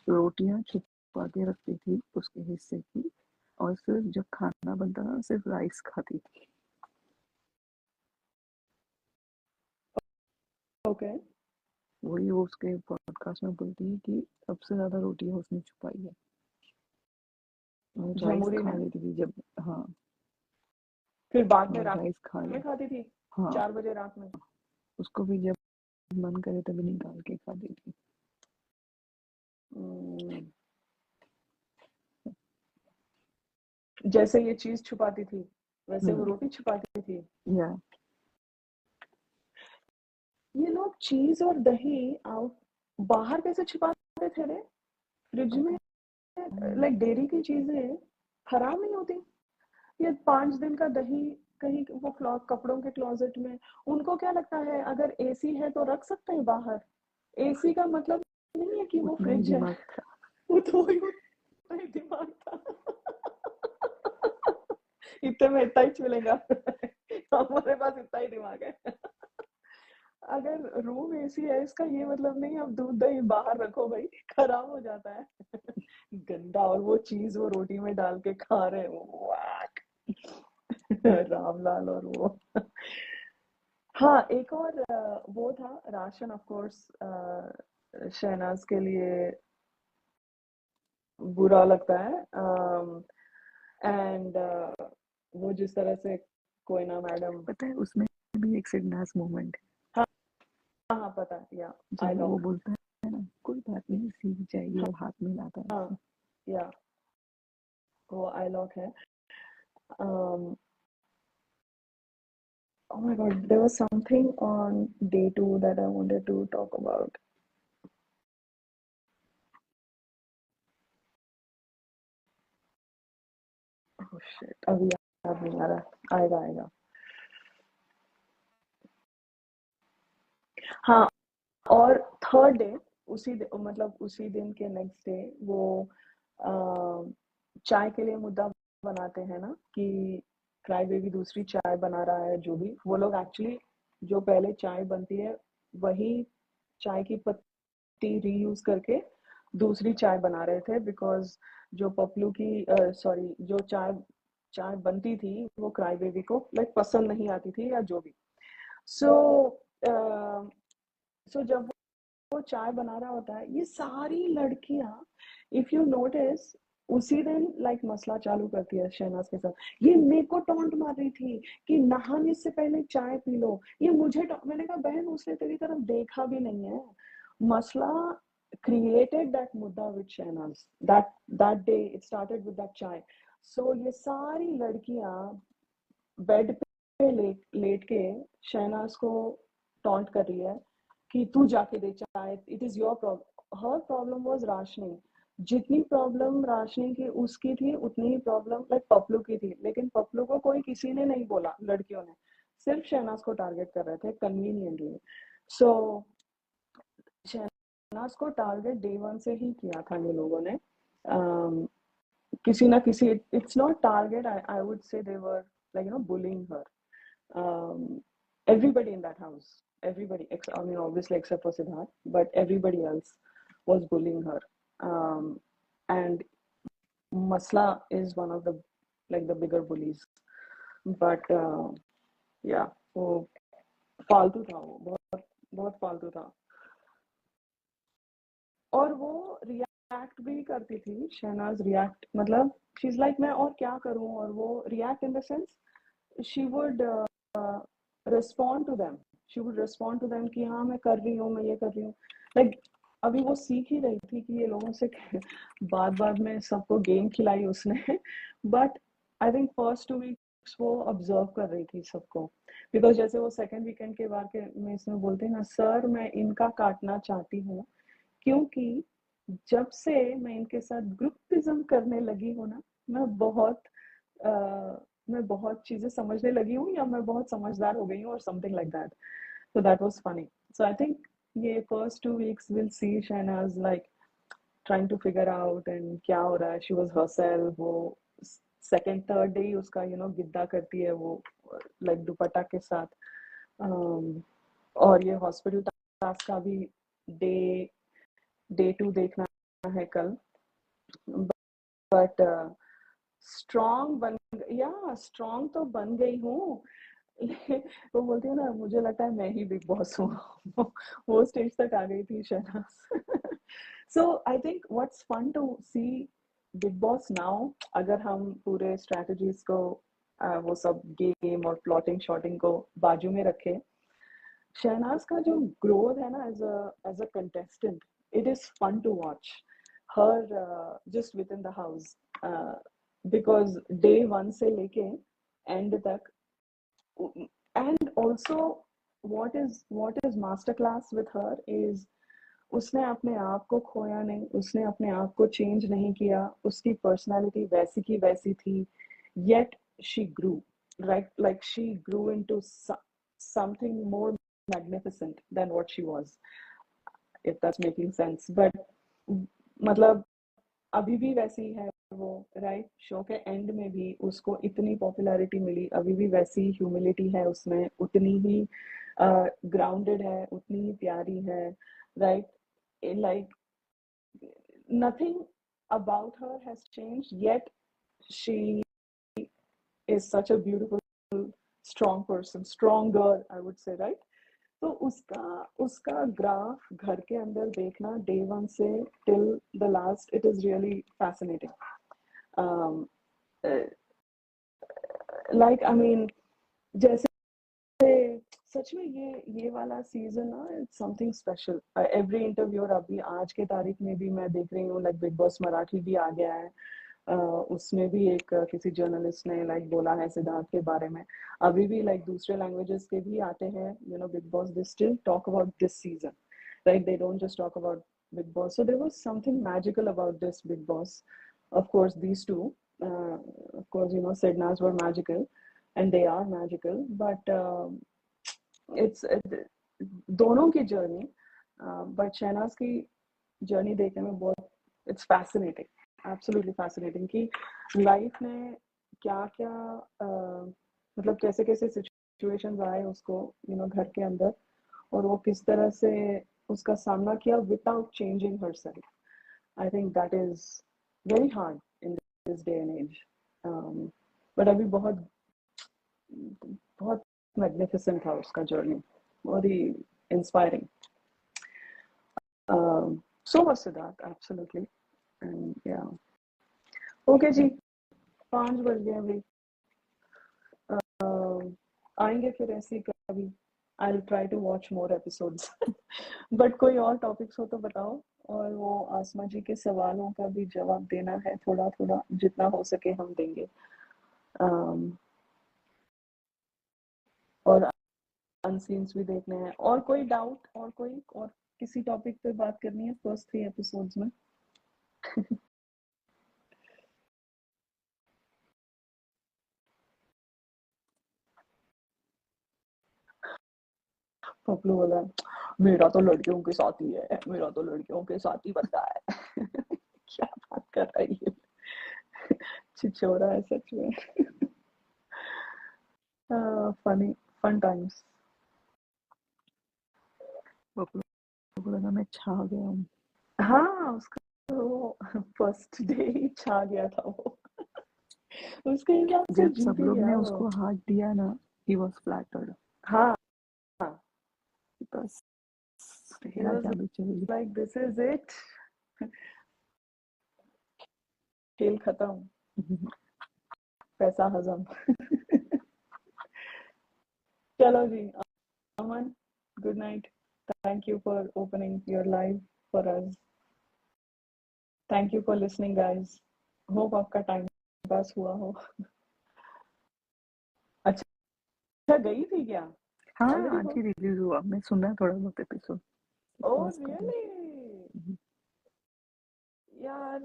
रोटियां छुपा के रखती थी उसके हिस्से की, और सिर्फ जब खाना बनता था सिर्फ राइस खाती थी. ओके. वही वो उसके पॉडकास्ट में बोलती है कि सबसे ज्यादा रोटियां उसने छुपाई है. वो राइस जमुरी खा ने लेती थी जब. हाँ, फिर बाद में और रात राइस खा ले. में खाती थी, हाँ, 4 बजे रात में. उसको भी जब मन करे तभी निकाल के खा देती. हम्म, जैसे ये चीज छुपाती थी वैसे वो रोटी छुपाती थी. या ये लोग चीज और दही आउट बाहर कैसे छुपाते थे रे? फ्रिज में, लाइक डेयरी की चीजें खराब नहीं होती. ये 5 दिन का दही कहीं वो कपड़ों के क्लोजेट में, उनको क्या लगता है अगर एसी है तो रख सकते हैं बाहर. एसी का मतलब नहीं है कि वो उतना ही फ्रिज है. दिमाग था. वो तो वही उतना ही दिमाग था. इतने में इतना ही मिलेगा. हमारे पास इतना ही दिमाग है. अगर रूम एसी है इसका ये मतलब नहीं अब दूध दही बाहर रखो भाई, खराब हो जाता है. गंदा. और वो चीज वो रोटी में डाल के खा रहे हैं वाक. रामलाल और वो. हाँ, एक और वो था राशन, ऑफ कोर्स शहनाज के लिए बुरा लगता है. एंड वो जिस तरह से कोयना मैडम. पता है उसमें भी एक सिडनास मोमेंट है. हाँ हाँ पता है. या आई जब वो लॉक. बोलता है ना कोई बात नहीं सीख जाएगी, और हाथ में लाता है हाँ ऐसे. या वो आई लॉक है. um, oh my god, there was something on day 2 that I wanted to talk about. Oh shit, अभी याद नहीं आ रहा, आएगा आएगा। हाँ, और थर्ड डे मतलब उसी दिन के नेक्स्ट डे वो चाय के लिए मुद्दा बनाते हैं ना कि क्राई बेबी दूसरी चाय बना रहा है। जो भी वो लोग एक्चुअली जो पहले चाय बनती है वही चाय की पत्ती रीयूज करके दूसरी चाय बना रहे थे, बिकॉज जो पपलू की सॉरी जो चाय चाय बनती थी वो क्राई बेबी को लाइक पसंद नहीं आती थी या जो भी। सो सो जब वो चाय बना रहा होता है, ये सारी लड़कियां इफ यू नोटिस उसी दिन लाइक मसला चालू करती है शहनाज के साथ। ये मेरे को टॉन्ट मार रही थी कि नहाने से पहले चाय पी लो, ये मुझे मैंने कहा बहन उसने तेरी तरफ देखा भी नहीं है। मसला created that mudda with Shehnaz. That day it started with that chai. So ये सारी लड़कियां बेड पे लेट के शहनाज को टॉन्ट कर रही है कि तू जाके दे चाय, it is your problem. Her problem was rationing. जितनी प्रॉब्लम राशनिंग की उसकी थी उतनी ही प्रॉब्लम लाइक पपलू की थी, लेकिन पपलू को कोई किसी ने नहीं बोला, लड़कियों ने सिर्फ शहनाज को टारगेट कर रहे थे कन्वीनियंटली। सो शहनाज को टारगेट डे वन से ही किया था ये लोगों ने। किसी ना किसी, it's not target, I would say they were like bullying her. Everybody in that house, everybody, I mean obviously except for Siddharth, but everybody else was bullying her. And Masla is one of the like the bigger bullies, but yeah, वो फालतू था, वो बहुत बहुत फालतू था। और वो रिएक्ट भी करती थी शहनाज, रिएक्ट मतलब शी इज लाइक मैं और क्या करूं, और वो react in the sense she would respond to them, कि हाँ मैं कर रही हूँ, मैं ये कर रही हूँ। like अभी वो सीख ही रही थी कि ये लोगों से बाद में सबको गेम खिलाई उसने but I think first 2 weeks वो ऑब्जर्व कर रही थी सबको, बिकॉज जैसे वो सेकेंड वीकेंड के बाद में इसमें बोलते हैं ना, सर मैं इनका काटना चाहती हूँ क्योंकि जब से मैं इनके साथ ग्रुपिज्म करने लगी हूँ ना, मैं बहुत चीजें समझने लगी हूँ, या मैं बहुत समझदार हो गई हूँ, और something like that. So that was funny. So I think ये first 2 weeks will see Shehnaaz like trying to figure out and क्या हो रहा है। She was herself. वो सेकंड थर्ड डे उसका गिद्दा करती है वो लाइक दुपट्टा के साथ। और ये हॉस्पिटल टास्क का भी डे 2 देखना है कल। बट स्ट्रॉन्ग तो बन गई हूँ वो बोलती है ना, मुझे लगता है मैं ही बिग बॉस हूँ वो स्टेज तक आ गई थी Shehnaaz. So I think what's fun to see Bigg Boss now, अगर हम पूरे स्ट्रेटजीज को वो सब गेम और प्लॉटिंग शॉटिंग को बाजू में रखें, शहनाज का जो ग्रोथ है ना as a contestant, it is fun to watch her just within the house, because day 1 से लेके एंड तक। And also what is master class with her is उसने अपने आप को खोया नहीं, उसने अपने आप को चेंज नहीं किया, उसकी पर्सनालिटी वैसी की वैसी थी, yet she grew, like she grew into something more magnificent than what she was, if that's making sense. But मतलब अभी भी वैसी है वो, राइट? शो के एंड में भी उसको इतनी पॉपुलैरिटी मिली, अभी भी वैसी ह्यूमिलिटी है उसमें, उतनी ही ग्राउंडेड है, उतनी ही प्यारी है, right? Like nothing about her has changed, yet she is such a beautiful strong person, strong girl I would say, right? तो उसका ग्राफ घर के अंदर देखना डे 1 से till the last, it is really fascinating. Like I mean जैसे सच में ये वाला सीजन ना it's something special. Every interviewer, अभी आज के तारीख में भी मैं देख रही हूँ लाइक बिग बॉस मराठी भी आ गया है, उसमें भी एक किसी जर्नलिस्ट ने लाइक बोला है सिद्धार्थ के बारे में। अभी भी लाइक दूसरे लैंग्वेजेस के भी आते हैं Bigg Boss, they still talk about this season, right? They don't just talk about Bigg Boss. So there was something magical about this Bigg Boss, of course these two, of course, you know, Sednas were magical, and they are magical, but it's दोनों की जर्नी, बट शहनाज की जर्नी देखने में बहुत इट्स फैसिनेटिंग, एब्सोल्युटली फैसिनेटिंग कि लाइफ में क्या क्या मतलब कैसे कैसे सिचुएशंस आए उसको, यू नो, घर के अंदर, और वो किस तरह से उसका सामना किया without changing herself. I think that is very hard in this day and age, but अभी बहुत बहुत मैग्निफिसेंट था उसका जर्नी, बहुत ही inspiring. So was Siddharth, absolutely. And yeah. Okay जी, 5 बज गए अभी. आएंगे फिर ऐसे कभी. I'll try to watch more episodes. But कोई और टॉपिक्स हो तो बताओ, और वो आसमा जी के सवालों का भी जवाब देना है, थोड़ा थोड़ा जितना हो सके हम देंगे. और अनसीन्स भी देखने हैं, और कोई डाउट, और कोई और किसी टॉपिक पे बात करनी है फर्स्ट 3 एपिसोड्स में. पपलू बोला मेरा तो लड़कियों के साथ ही है, मेरा तो लड़कियों के साथ ही बनता है. क्या बात कर रही है, छिछोरा है सच में. Funny, fun times. बोला मैं छा गया हूँ. हाँ, उसका वो फर्स्ट डे ही छा गया था वो. उसके हिसाब से जब सब जीत ही लोग ने गया उसको वो. हाथ दिया ना, he was flattered. हाँ, बस he तेरा was जादू चल गया. like this is it. खेल खत्म, पैसा हजम. चलो जी, अमन, good night. Thank you for opening your live for us. Thank you for listening, guys. Hope आपका टाइम पास हुआ हो. अच्छा, गई थी क्या? हाँ, Already आज हो? ही रिलीज हुआ. मैं सुना थोड़ा बहुत एपिसोड. Oh, really? यार,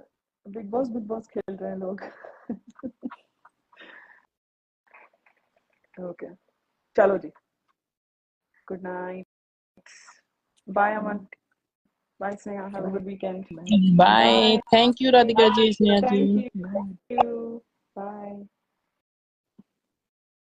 बिग बॉस खेल रहे हैं लोग. ओके, चलो जी, good night. Bye Aman, bye Sneha, have a good weekend. Bye. Thank you, Radhika ji, Sneha ji. Thank Bye. you.